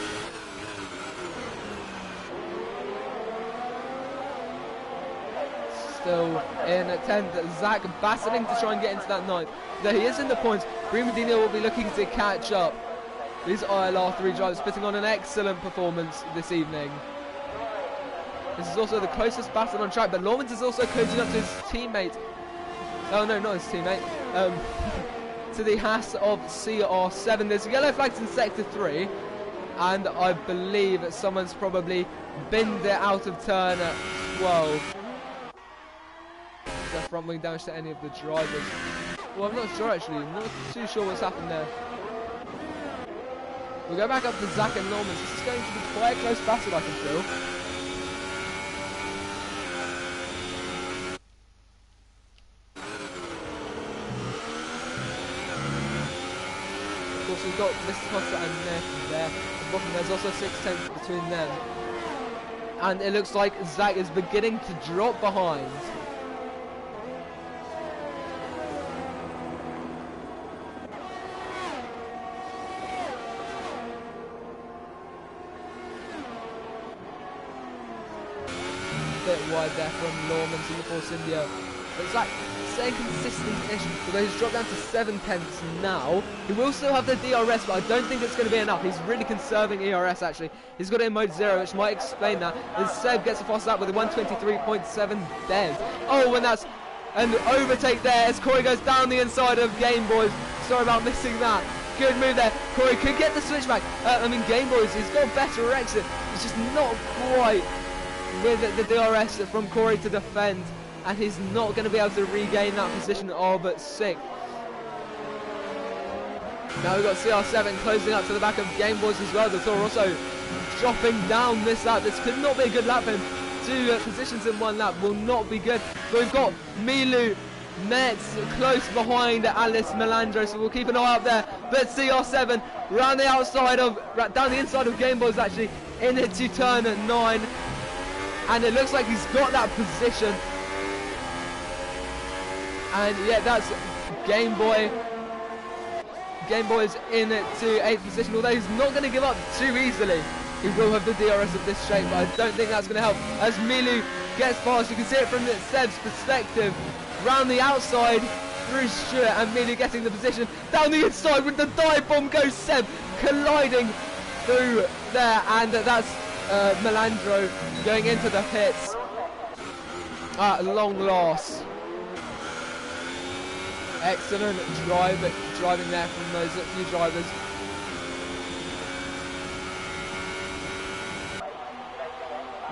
Still in 10th, Zach battling to try and get into that 9th. Though he is in the points, Green Medina will be looking to catch up. These ILR3 drivers putting on an excellent performance this evening. This is also the closest battle on track, but Lawrence is also closing up to his teammate. Oh no, not his teammate. To the Haas of CR7. There's yellow flags in sector 3, and I believe that someone's probably binned it out of turn 12. Is there front wing damage to any of the drivers? Well, I'm not sure actually. I'm not too sure what's happened there. We'll go back up to Zach and Norman. This is going to be quite a close battle, I can feel. Of course, we've got Mr. Costa and Neff there. At the bottom, there's also 6/10 between them. And it looks like Zach is beginning to drop behind. Bit wide there from Lawrence in the Force India. It's like staying consistent-ish, although he's dropped down to 7/10 now. He will still have the DRS, but I don't think it's going to be enough. He's really conserving ERS actually. He's got it in mode 0, which might explain that. As Seb gets a fast lap with a 1:23.7 dead. Oh, and that's an overtake there as Corey goes down the inside of Game Boys. Sorry about missing that. Good move there. Corey could get the switchback. Game Boys, he's got a better exit. It's just not quite with the DRS from Corey to defend, and he's not going to be able to regain that position of 6th. Now we've got CR7 closing up to the back of Game Boys as well. The Toro also dropping down this lap. This could not be a good lap for him. 2 positions in 1 lap will not be good. But we've got Milu Nets close behind Alice Melandro, so we'll keep an eye out there. But CR7 round the outside of, down the inside of Game Boys actually, into turn 9. And it looks like he's got that position. And yeah, that's Game Boy. Game Boy's in to 8th position, although he's not going to give up too easily. He will have the DRS of this shape, but I don't think that's going to help. As Milu gets past, you can see it from Seb's perspective. Round the outside through Stewart, and Milu getting the position. Down the inside with the dive bomb goes Seb, colliding through there, and that's Melandro going into the pits at long last. Excellent driving there from those few drivers.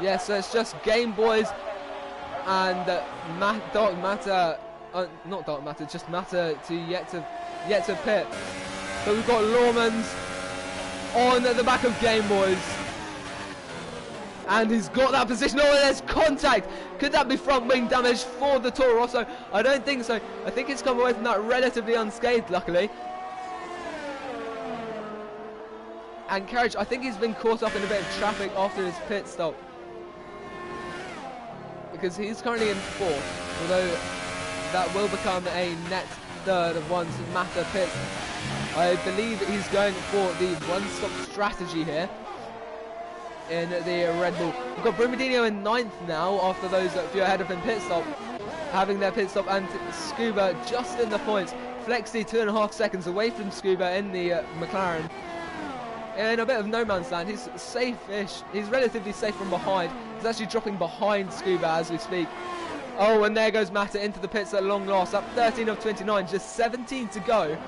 Yeah, so it's just Game Boys and Dark Matter, not Dark Matter, just Matter to yet to pit. But we've got Lawmans on the back of Game Boys. And he's got that position. Oh, there's contact. Could that be front wing damage for the Toro Rosso? I don't think so. I think he's come away from that relatively unscathed, luckily. And Carriage, I think he's been caught up in a bit of traffic after his pit stop, because he's currently in 4th, although that will become a net 3rd once Mata pits. I believe he's going for the one-stop strategy here in the Red Bull. We've got Brumadinho in 9th now after those few ahead of him pit stop, having their pit stop, and Scuba just in the points. Flexi 2.5 seconds away from Scuba in the McLaren. In a bit of no man's land, he's safe-ish. He's relatively safe from behind. He's actually dropping behind Scuba as we speak. Oh, and there goes Mata into the pits at long last, up 13 of 29, just 17 to go.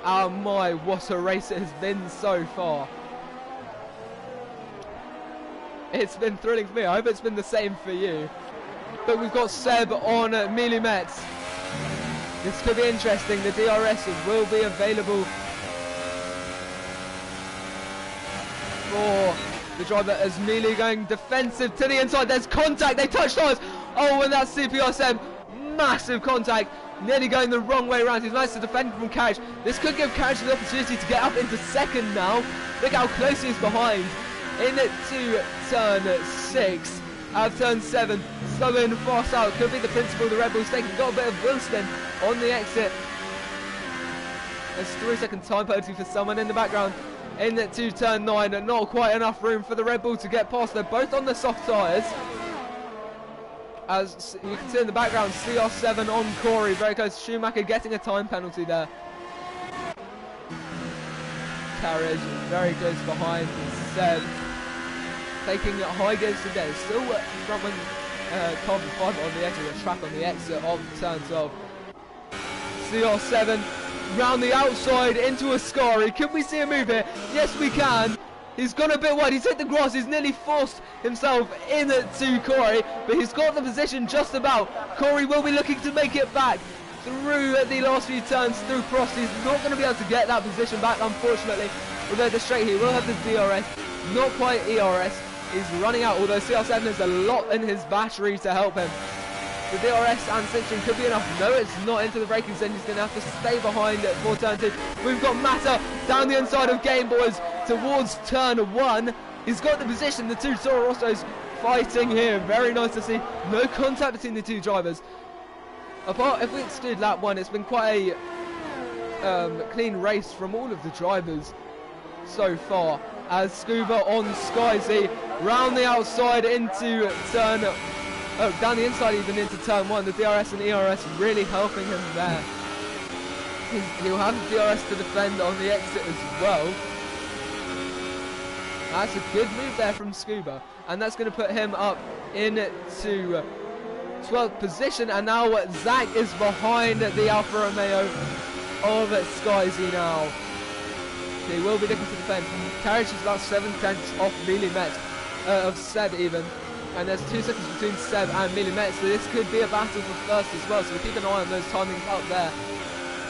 Oh my, what a race it has been so far. It's been thrilling for me. I hope it's been the same for you. But we've got Seb on Millimetz. This could be interesting. The DRS will be available for the driver as Mealy going defensive to the inside. There's contact. They touch tires. Oh, and that's CPR Seb. Massive contact. Nearly going the wrong way around. He's nice to defend from Carriage. This could give Carriage the opportunity to get up into 2nd now. Look how close he is behind. Into turn 6. Out of turn 7. Slow in, fast out. Could be the principle of the Red Bulls taking. Got a bit of wheel spin on the exit. There's 3-second time penalty for someone in the background. Into turn 9, and not quite enough room for the Red Bull to get past. They're both on the soft tyres. As you can see in the background, CR7 on Corey, very close. Schumacher getting a time penalty there. Carriage very close behind. Seb taking high gears today. Still frontman carbon fibre on the exit, the track on the exit of turn 12. CR7 round the outside into Ascari. Can we see a move here? Yes, we can. He's gone a bit wide. He's hit the grass. He's nearly forced himself into Corey, but he's got the position just about. Corey will be looking to make it back through the last few turns through Prost. He's not going to be able to get that position back, unfortunately. Although the straight here will have the DRS, not quite ERS. He's running out, although CR7 has a lot in his battery to help him. The DRS and cinching could be enough. No, it's not into the braking zone. He's going to have to stay behind for turn 2. We've got Mata down the inside of Game Boys towards turn 1. He's got the position. The two Toro Rossos fighting here. Very nice to see. No contact between the two drivers. Apart, if we exclude lap 1, it's been quite a clean race from all of the drivers so far. As Scuba on Skyzy round the outside into turn. Oh, down the inside even into turn 1. The DRS and ERS really helping him there. He'll have the DRS to defend on the exit as well. That's a good move there from Scuba. And that's going to put him up into 12th position. And now Zach is behind the Alfa Romeo of Skyzy now. He will be looking to defend. Carriage is about 7/10 off Millimetz, of Seb even. And there's 2 seconds between Seb and Millimetz, so this could be a battle for first as well. So we'll keep an eye on those timings up there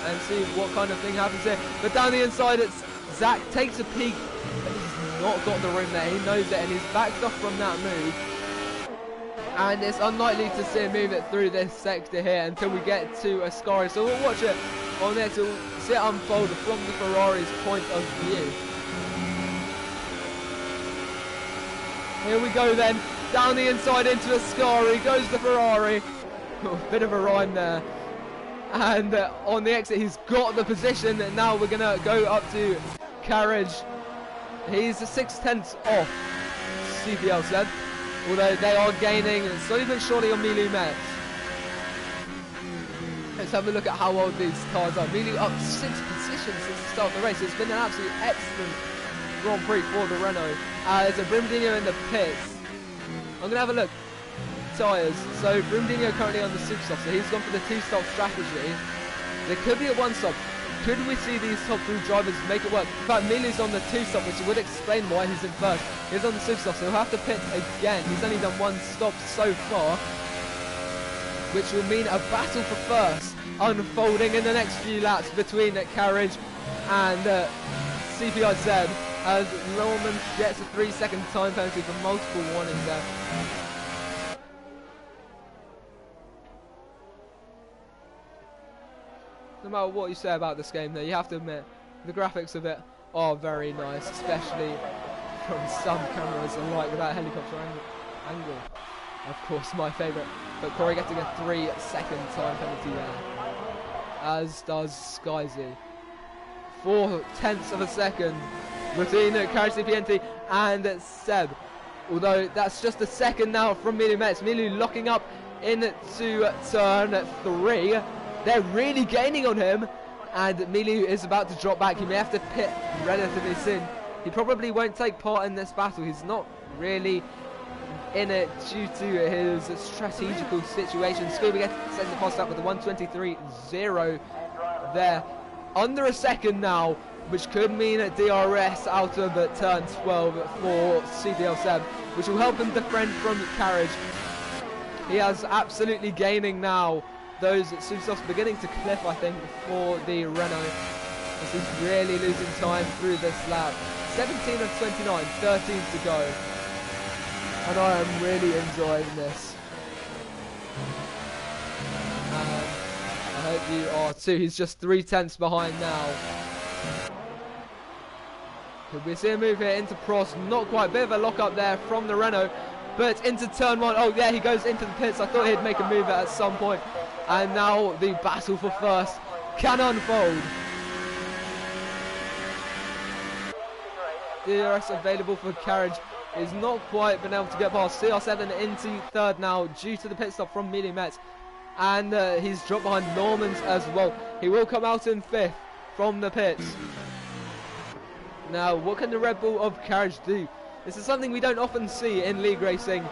and see what kind of thing happens here. But down the inside, it's Zach takes a peek, but he's not got the room there. He knows it, and he's backed off from that move. And it's unlikely to see him move it through this sector here until we get to Ascari. So we'll watch it on there to see it unfold from the Ferrari's point of view. Here we go then. Down the inside into Ascari goes the Ferrari. Oh, bit of a rhyme there. And on the exit, he's got the position. And now we're going to go up to Carriage. He's 6/10 off CPL Seb. Although they are gaining slowly but surely on Millimetz. Let's have a look at how old these cars are. Mili up 6 positions since the start of the race. It's been an absolutely excellent Grand Prix for the Renault. There's a Brumadinho in the pits. I'm going to have a look. Tyres. So Brumadinho currently on the super stop. So he's gone for the 2-stop strategy. There could be a 1-stop. Could we see these top 3 drivers make it work? In fact, Mili's on the 2-stop, which would explain why he's in first. He's on the super stop, so he'll have to pit again. He's only done 1 stop so far, which will mean a battle for first unfolding in the next few laps between Carriage and CPIZ, as Norman gets a 3-second time penalty for multiple warnings there. No matter what you say about this game though, you have to admit, the graphics of it are very nice, especially from some cameras, like that helicopter angle. Of course, my favourite. But Corey getting a 3-second time penalty there, as does Skyzy. 0.4 of a second between Carriage CPNT and Seb. Although that's just a second now from Milu Metz. Milu locking up into turn 3. They're really gaining on him, and Milu is about to drop back. He may have to pit relatively soon. He probably won't take part in this battle. He's not really in it due to his strategical situation. Scuba sends the pass up with a 1:23.0 there. Under a second now, which could mean a DRS out of turn 12 for CDL Seb, which will help him defend from Carriage. He has absolutely gaining now. Those superstars beginning to cliff, I think, for the Renault. This is really losing time through this lap. 17 of 29, 13 to go. And I am really enjoying this. And I hope you are too. He's just 0.3 behind now. Could we see a move here into Prost? Not quite. Bit of a lock up there from the Renault. But into turn 1. Oh, yeah, he goes into the pits. I thought he'd make a move at some point. And now the battle for first can unfold. DRS available for Carriage. Is not quite been able to get past. CR7 into third now due to the pit stop from Milu Metz. And he's dropped behind Normans as well. He will come out in 5th from the pits. Now, what can the Red Bull of Carriage do? This is something we don't often see in league racing.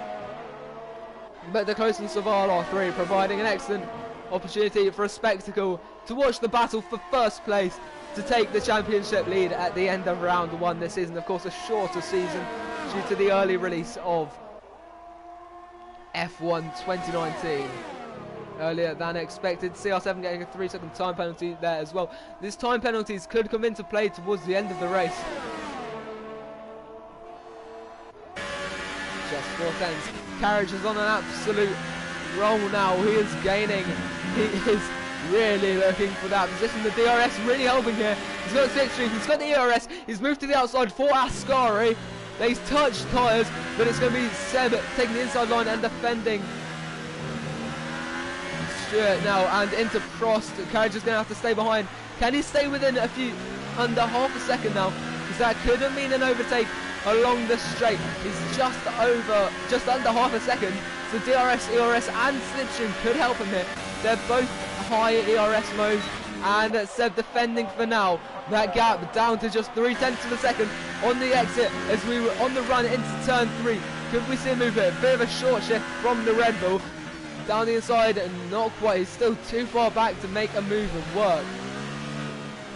But the closeness of ILR3 providing an excellent opportunity for a spectacle to watch the battle for first place to take the championship lead at the end of round 1 this season. Of course, a shorter season due to the early release of F1 2019. Earlier than expected. CR7 getting a 3-second time penalty there as well. These time penalties could come into play towards the end of the race. Just 4/10. Carriage is on an absolute roll now. He is gaining. He is really looking for that position. The DRS really helping here. He's got slipstream. He's got the ERS. He's moved to the outside for Ascari. He's touched tyres, but it's going to be Seb taking the inside line and defending Stewart now, and into Prost. Carriage is going to have to stay behind. Can he stay within under half a second now? Because that could mean an overtake along the straight. He's just under half a second. So DRS, ERS and slipstream could help him here. They're both high ERS modes, and Seb defending for now. That gap down to just 0.3 of a second on the exit as we were on the run into turn 3. Could we see a move here? Bit of a short shift from the Red Bull. Down the inside, and not quite. He's still too far back to make a move of work.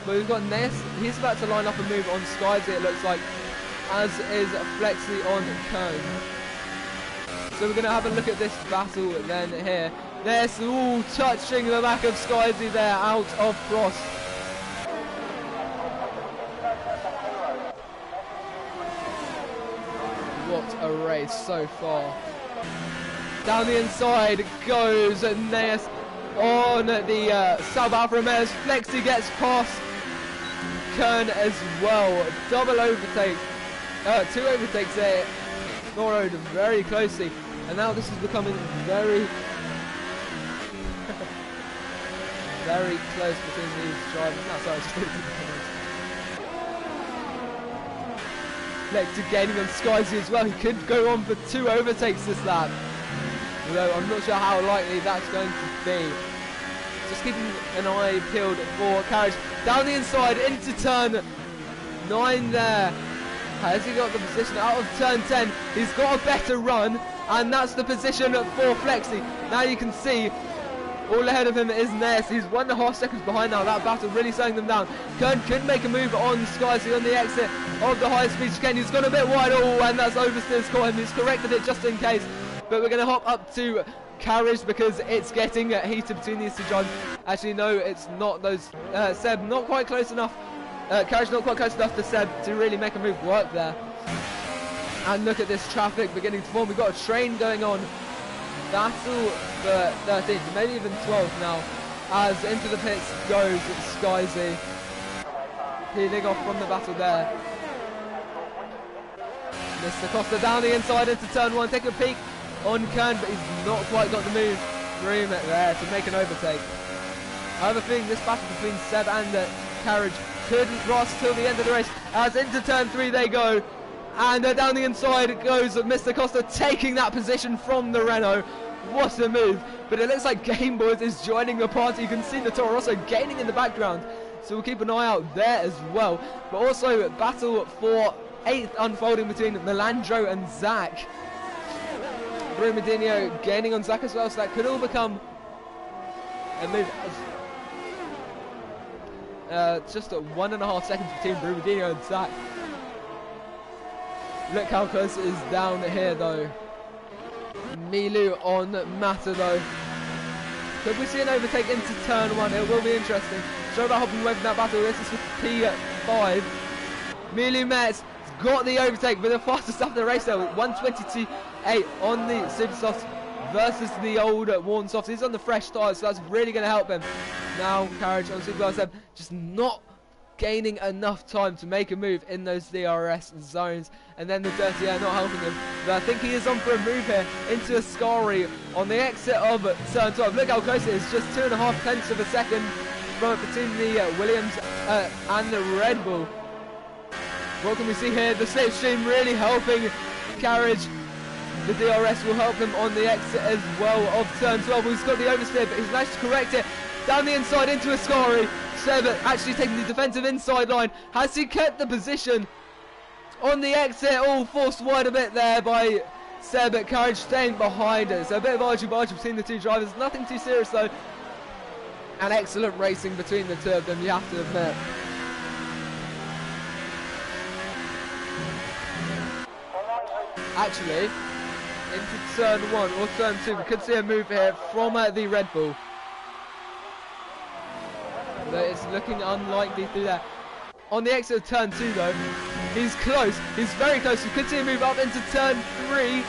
But we've got Ness. He's about to line up a move on Skyzy, it looks like, as is Flexi on Kern. So we're going to have a look at this battle then here. Ness, ooh, touching the back of Skyzy there, out of Prost. What a race so far. Down the inside goes Neas on the sub Alfa Romeos. Flexi gets past Kern as well. Double overtake. 2 overtakes there. Followed very closely. And now this is becoming very very close between these drivers. No, sorry, just Flexi gaining on Skyzy as well. He could go on for 2 overtakes this lap. Although I'm not sure how likely that's going to be. Just keeping an eye peeled for Carriage. Down the inside into turn 9 there. Has he got the position out of turn 10? He's got a better run, and that's the position for Flexi. Now you can see all ahead of him is Ness. He's 1.5 seconds behind now. That battle really slowing them down. Kern could make a move on Skyzy on the exit of the high speed chicane. He's gone a bit wide. Oh, and that's oversteer's caught him. He's corrected it just in case. But we're going to hop up to Carriage because it's getting heated between these 2 drivers. Actually, no, it's not those. Seb not quite close enough. Carriage not quite close enough to Seb to really make a move work there. And look at this traffic beginning to form. We've got a train going on. Battle for 13th, maybe even 12th now. As into the pits goes Skyzy. peeling off from the battle there. Mr. Costa down the inside into turn 1, take a peek on Kern, but he's not quite got the move room there to make an overtake. I have a feeling this battle between Seb and Carriage could last till the end of the race, as into turn 3 they go, and down the inside goes Mr. Costa, taking that position from the Renault. What a move, but it looks like Game Boys is joining the party. You can see the Toro Rosso gaining in the background, so we'll keep an eye out there as well. But also battle for 8th unfolding between Melandro and Zach. Brumadinho gaining on Zach as well, so that could all become a move. Just at 1.5 seconds between Brumadinho and Zach. Look how close it is down here though. Milu on Mata though. Could we see an overtake into turn 1? It will be interesting. Show about hopping away from that battle. This is for P5. Milu Metz got the overtake with the fastest up the race there with 1:22.8 on the Super Softs versus the old worn softs. He's on the fresh tyres, so that's really going to help him. Now Carriage on Super Softs, just not gaining enough time to make a move in those DRS zones, and then the dirty air not helping him. But I think he is on for a move here into Ascari on the exit of turn 12. Look how close it is, just 2.5 tenths of a second from between the Williams and the Red Bull. What can we see here? The slipstream really helping Carriage. The DRS will help him on the exit as well of turn 12. He's got the oversteer, but he's managed to correct it down the inside into Ascari. Seb actually taking the defensive inside line. Has he kept the position on the exit? All forced wide a bit there by Seb. Carriage staying behind it. So a bit of argy-bargy between the two drivers. Nothing too serious though. And excellent racing between the two of them, you have to admit. Actually, into turn 1 or turn 2, we could see a move here from the Red Bull. But it's looking unlikely through there. On the exit of turn 2 though, he's close, he's very close. We could see him move up into turn 3.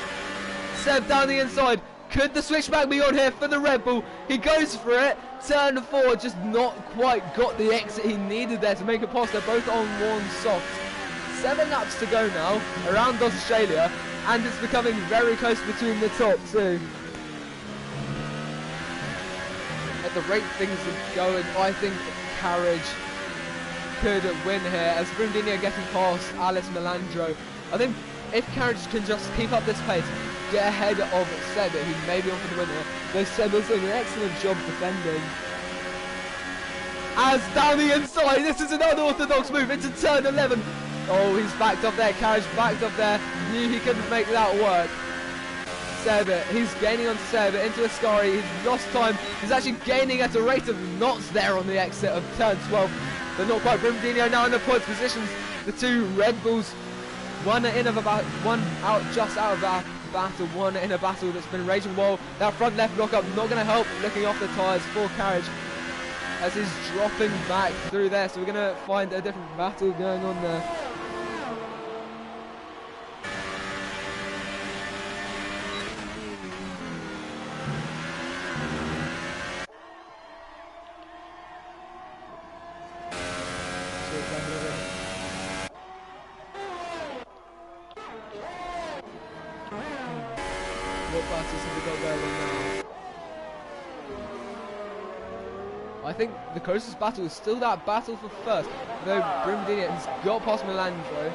Seb down the inside. Could the switchback be on here for the Red Bull? He goes for it. Turn 4, just not quite got the exit he needed there to make a pass. They're both on worn softs. 7 laps to go now around Australia, and it's becoming very close between the top two. At the rate things are going, I think Carriage could win here, as Brundini getting past Alice Melandro. I think if Carriage can just keep up this pace, get ahead of Seb, he may be on for the win here. Though Seb is doing an excellent job defending. As down the inside, this is an unorthodox move into turn 11. Oh, he's backed up there. Carriage backed up there. Knew he couldn't make that work. Seb, he's gaining on Seb into Ascari. He's lost time. He's actually gaining at a rate of knots there on the exit of turn 12. But not quite. Brumadinho now in the points positions. The two Red Bulls, one out just out of that battle, one in a battle that's been raging well. That front left block up not going to help. Looking off the tyres for Carriage as he's dropping back through there. So we're going to find a different battle going on there. What battles have we got going on now? I think the closest battle is still that battle for first, though Brumadinho has got past Melandro.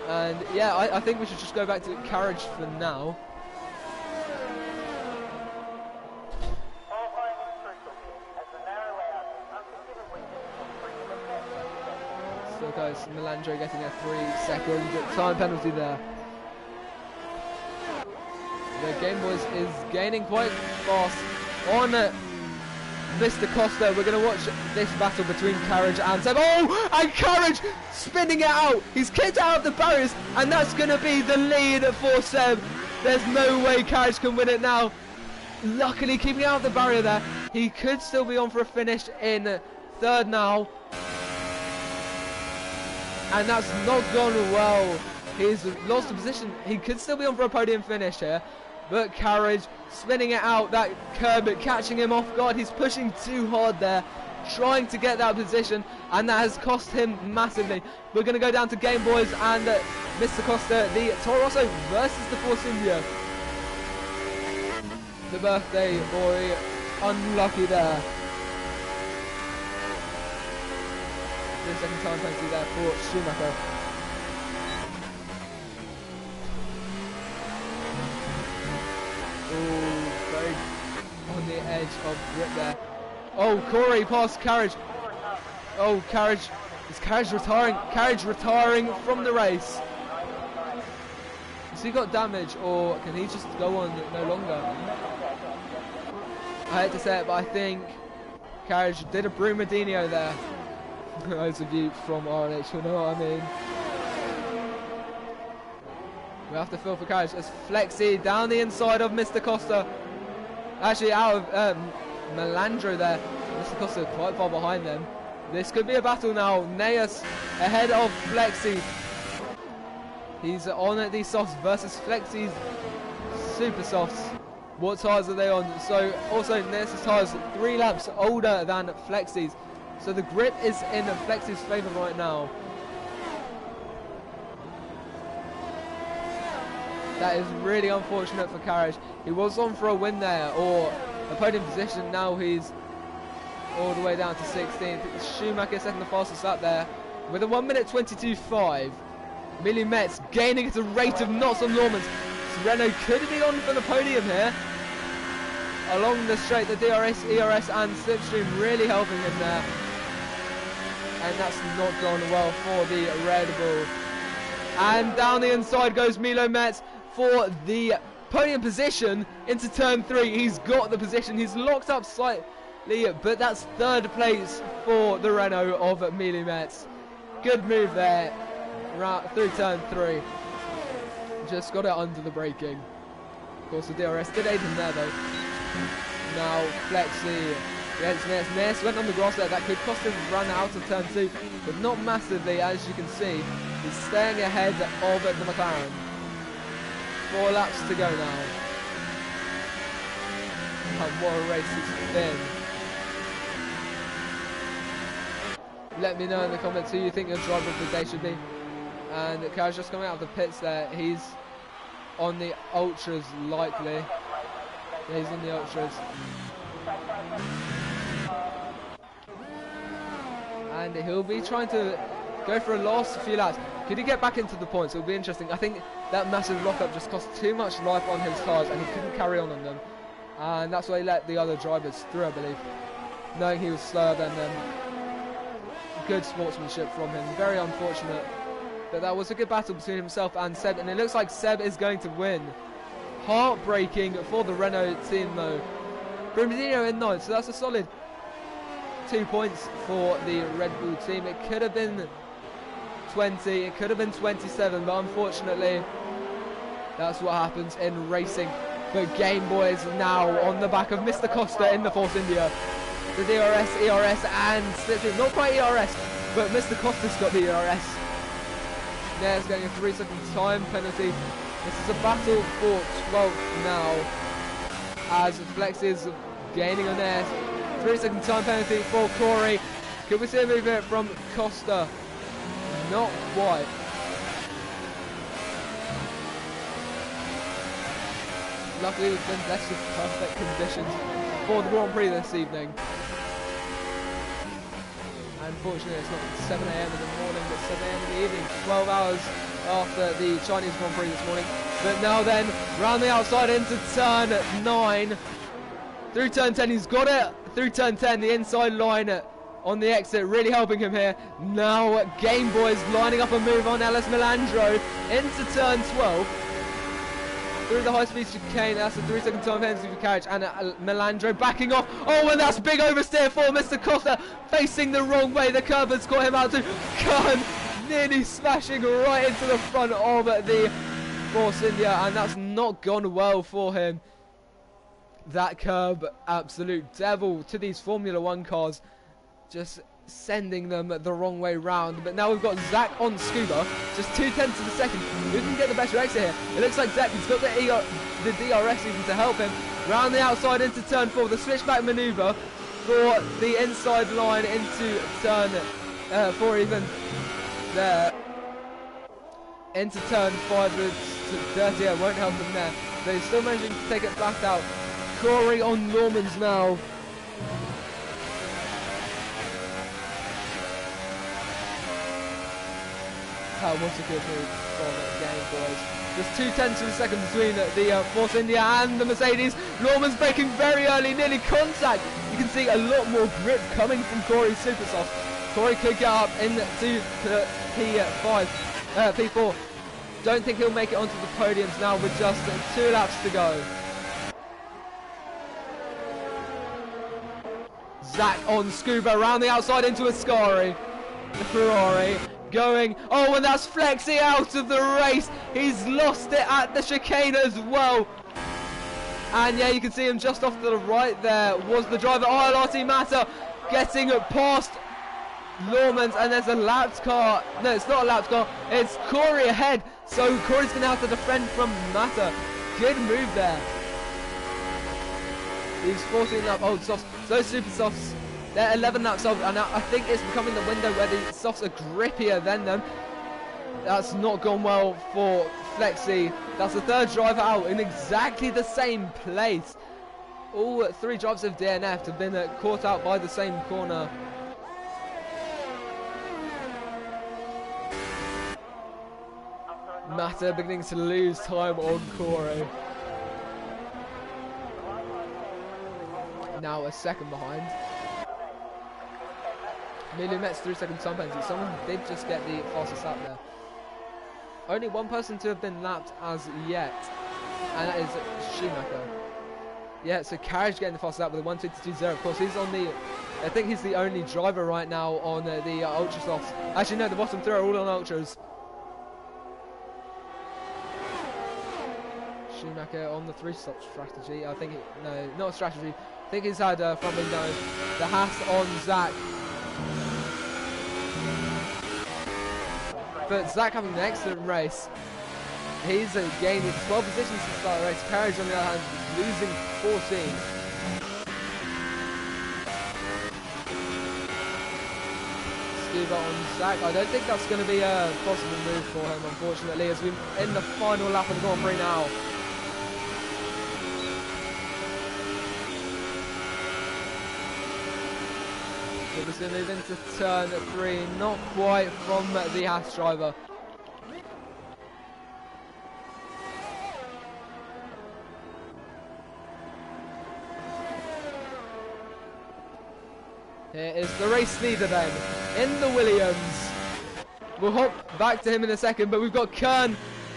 And yeah, I think we should just go back to Carriage for now. So guys, Melandro getting a 3-second time penalty there. The Game Boys is gaining quite fast on Mr. Costa. We're going to watch this battle between Carriage and Seb. Oh, and Carriage spinning it out. He's kicked out of the barriers, and that's going to be the lead for Seb. There's no way Carriage can win it now. Luckily, keeping out of the barrier there. He could still be on for a finish in third now. And that's not gone well. He's lost the position. He could still be on for a podium finish here. but Carriage spinning it out, that curb catching him off guard. He's pushing too hard there, trying to get that position, and that has cost him massively. We're going to go down to Game Boys and Mr. Costa, the Toro Rosso versus the Force India. The birthday boy, unlucky there. 3-second time penalty there for Schumacher. Oh, very on the edge of grip there. Oh, Corey past Carriage. Oh, Carriage. Is Carriage retiring? Carriage retiring from the race. Has he got damage, or can he just go on no longer? I hate to say it, but I think Carriage did a Brumadinho there. Those of you from RLH will know what I mean. We have to feel for Carriage as Flexi down the inside of Mr. Costa. Actually out of Melandro there. Mr. Costa quite far behind them. This could be a battle now. Neas ahead of Flexi. He's on the softs versus Flexi's super softs. What tyres are they on? So also Neas' tyres 3 laps older than Flexi's. So the grip is in Flexi's favour right now. That is really unfortunate for Carriage. He was on for a win there, or a podium position. Now he's all the way down to 16th. Schumacher second the fastest lap there with a 1 minute 22.5. Millie Metz gaining at a rate of knots on Normans. So Renault could be on for the podium here. Along the straight, the DRS, ERS and Slipstream really helping him there. And that's not gone well for the Red Bull. And down the inside goes Milo Metz for the podium position into turn 3. He's got the position. He's locked up slightly, but that's 3rd place for the Renault of Milo Metz. Good move there through turn 3. Just got it under the braking. Of course, the DRS did aid him there though. Now Flexi against Ness. Ness went on the grass there. That could cost him run out of turn 2, but not massively, as you can see. He's staying ahead of the McLaren. 4 laps to go now. And what a race it's been. Let me know in the comments who you think your driver of the day should be. And Carriage just coming out of the pits there. He's on the Ultras likely. Yeah, he's on the Ultras. And he'll be trying to go for a last few laps. Could he get back into the points? It'll be interesting. I think that massive lockup just cost too much life on his tyres and he couldn't carry on them. And that's why he let the other drivers through, I believe. Knowing he was slower than them. Good sportsmanship from him. Very unfortunate. But that was a good battle between himself and Seb. And it looks like Seb is going to win. Heartbreaking for the Renault team though. Brumadinho in 9th, so that's a solid 2 points for the Red Bull team. It could have been 20, it could have been 27, but unfortunately that's what happens in racing. But Game Boys now on the back of Mr. Costa in the Force India. The DRS, ERS and Slipstream, not quite ERS, but Mr. Costa's got the ERS. There's getting a 3-second time penalty. This is a battle for 12th now, as Flex is gaining on there. 3-second time penalty for Corey. Could we see a movement from Costa? Not quite. Luckily we've been blessed with perfect conditions for the Grand Prix this evening. Unfortunately it's not 7 AM in the morning, but 7 AM in the evening, 12 hours after the Chinese Grand Prix this morning. But now then, round the outside into turn 9. Through turn 10, he's got it. Through turn 10, the inside line on the exit, really helping him here. Now Game Boys lining up a move on Ellis Melandro into turn 12. Through the high-speed chicane, that's a 3-second time penalty for Carriage, and Melandro backing off. Oh, and that's big oversteer for Mr. Costa, facing the wrong way. The curb has got him out to Khan, nearly smashing right into the front of the Force India, and that's not gone well for him. That curb, absolute devil to these Formula 1 cars. Just sending them the wrong way round. But now we've got Zach on Scuba, just 0.2 of a second. Who can get the best racer here? It looks like Zach, he's got the DRS even to help him. Round the outside into turn 4, the switchback manoeuvre for the inside line into turn 4 even there. Into turn 5, it's dirty, it won't help him there. But he's still managing to take it flat out. Corey on Normans now. That was a good move from the game, boys. Just 0.2 of a second between the Force India and the Mercedes. Norman's braking very early, nearly contact. You can see a lot more grip coming from Corey's Supersoft. Corey could get up into P5, P4. Don't think he'll make it onto the podiums now with just 2 laps to go. Zach on Scuba, around the outside into Ascari. The Ferrari going, oh, and that's Flexi out of the race. He's lost it at the chicane as well. And yeah, you can see him just off to the right there was the driver, ILRT Matter, getting past Lawmans, and there's a lapped car. No, it's not a lapped car, it's Corey ahead. So Corey's going to have to defend from Matter. Good move there. He's 14 lap old softs. Those super softs, they're 11 laps old, and I think it's becoming the window where the softs are grippier than them. That's not gone well for Flexi. That's the 3rd driver out in exactly the same place. All 3 drivers of DNF have been caught out by the same corner. Matter beginning to lose time on Corey. Now a second behind. Emilio Metz 3 second time penalty. Someone did just get the fastest lap there. Only one person to have been lapped as yet, and that is Schumacher. Yeah, so Carriage getting the fastest lap with a 1:22.0. Of course, he's on the. I think he's the only driver right now on the Ultra Softs. Actually, no, the bottom 3 are all on Ultras. Schumacher on the 3-stop strategy. I think no, not a strategy. I think he's had front window. The Haas on Zach. But Zach having an excellent race. He's gained 12 positions to start the race. Carriage on the other hand losing 14. Scuba on Zach. I don't think that's going to be a possible move for him, unfortunately, as we're in the final lap of the Grand Prix now. So we're going to move into turn 3, not quite from the Haas driver. Here is the race leader then, in the Williams. We'll hop back to him in a second, but we've got Kern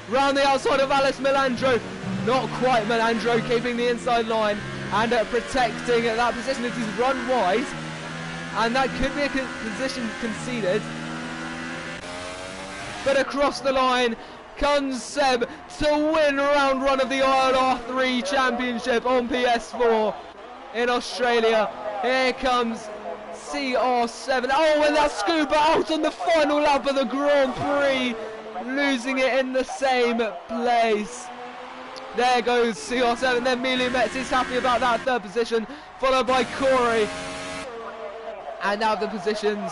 round the outside of Alice Melandro. Not quite Melandro, keeping the inside line and protecting that position as he's run wide. And that could be a position conceded. But across the line comes Seb to win round 1 of the ILR3 Championship on PS4 in Australia. Here comes CR7. Oh, and that's Scuba out on the final lap of the Grand Prix, losing it in the same place. There goes CR7. Then Emilio Metz is happy about that 3rd position, followed by Corey. And out of the positions,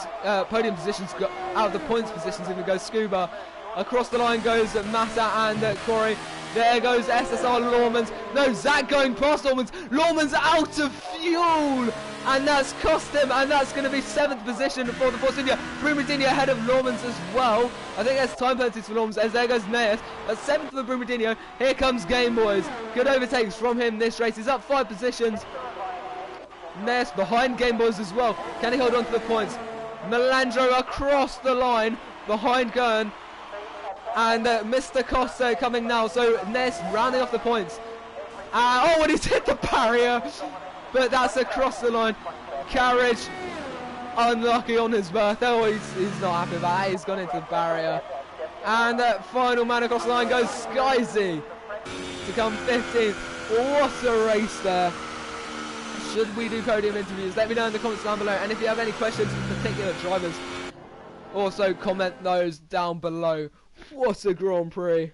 podium positions, out of the points positions, even goes Scuba. Across the line goes Massa and Corey. There goes SSR Lawmans. No, Zach going past Lawmans. Lawmans out of fuel, and that's cost him. And that's going to be 7th position for the Force India. Brumadinho ahead of Lawmans as well. I think there's time penalties for Lawmans. As there goes Neas. That's 7th for Brumadinho. Here comes Game Boys. Good overtakes from him this race. He's up 5 positions. Ness behind Game Boys as well. Can he hold on to the points? Melandro across the line behind Gran. And Mr. Costa coming now. So Ness rounding off the points. Oh, and he's hit the barrier. But that's across the line. Carriage unlucky on his birthday. Oh, he's not happy about that. He's gone into the barrier. And final man across the line goes Skyzy to come 15th. What a race there. Should we do podium interviews? Let me know in the comments down below. And if you have any questions for particular drivers, also comment those down below. What a Grand Prix.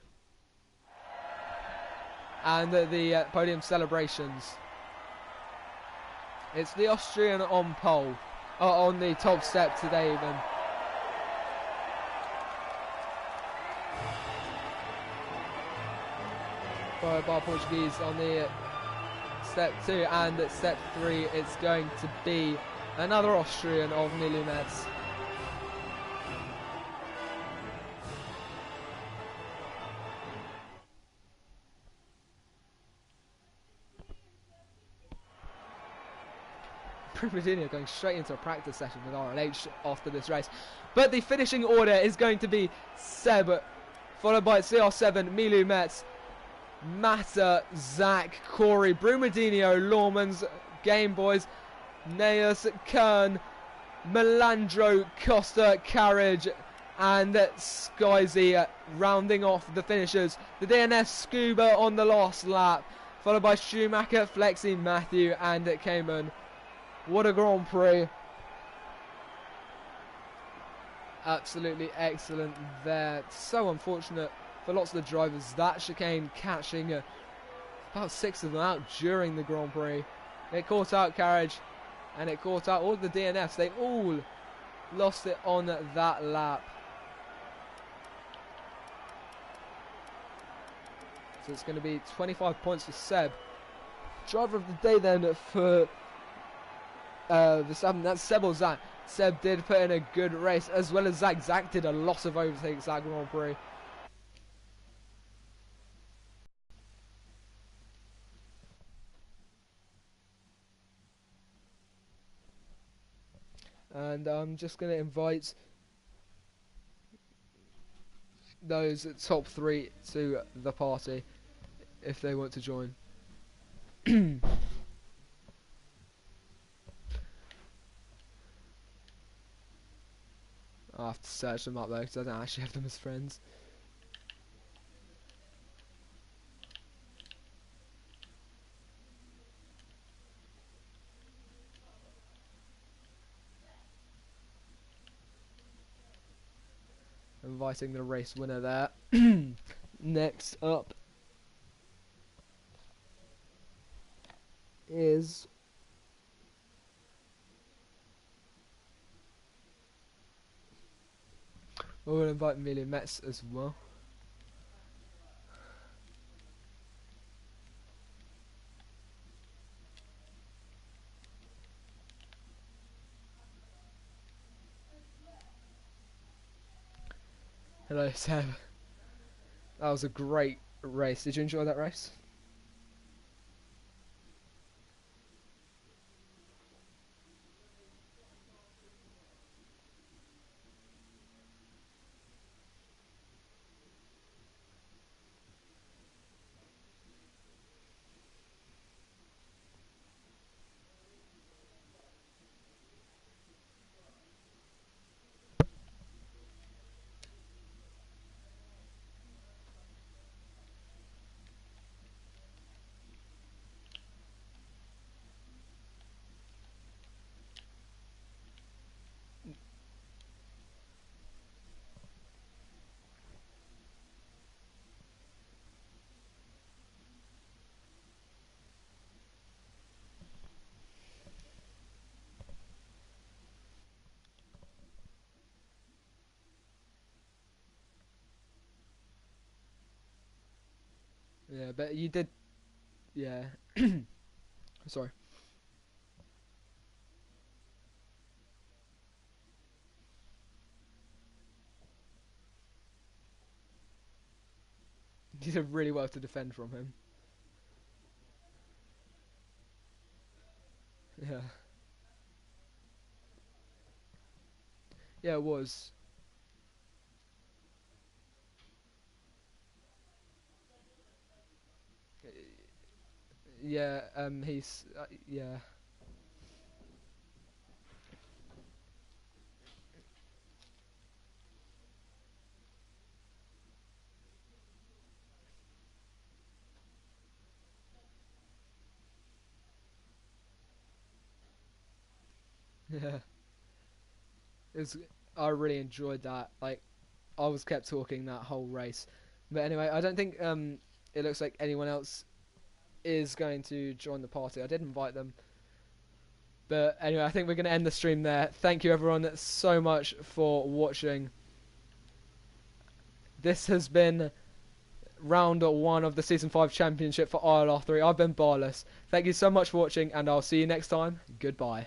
And the podium celebrations. It's the Austrian on pole. On the top step today even. Followed by Portuguese on the step 2, and at step 3 it's going to be another Austrian of Metz. Prix going straight into a practice session with RLH after this race. But the finishing order is going to be Seb, followed by CR7, Milu Metz, Mata, Zach, Corey, Brumadinho, Lawmans, Game Boys, Neus, Kern, Melandro, Costa, Carriage, and Skyzy rounding off the finishers. The DNS Scuba on the last lap, followed by Schumacher, Flexi, Matthew, and Cayman. What a Grand Prix. Absolutely excellent there. So unfortunate for lots of the drivers. That chicane catching about 6 of them out during the Grand Prix. It caught out Carriage and it caught out all of the DNFs. They all lost it on that lap. So it's going to be 25 points for Seb. Driver of the day then for Verstappen. That's Seb or Zach. Seb did put in a good race, as well as Zach. Zach did a lot of overtakes that Grand Prix. And I'm just going to invite those top 3 to the party if they want to join. I'll have to search them up though, because I don't actually have them as friends. Inviting the race winner there. Next up is we'll invite Amelia Metz as well. Hello, Seb. That was a great race. Did you enjoy that race? Yeah, but you did. Yeah. Sorry. You did really well to defend from him. Yeah. Yeah, it was. Yeah, he's, yeah. Yeah. It was, I really enjoyed that. Like, I was kept talking that whole race. But anyway, I don't think it looks like anyone else is going to join the party. I did invite them. But anyway, I think we're going to end the stream there. Thank you everyone so much for watching. This has been round 1 of the Season 5 Championship for ILR3. I've been Barless. Thank you so much for watching, and I'll see you next time. Goodbye.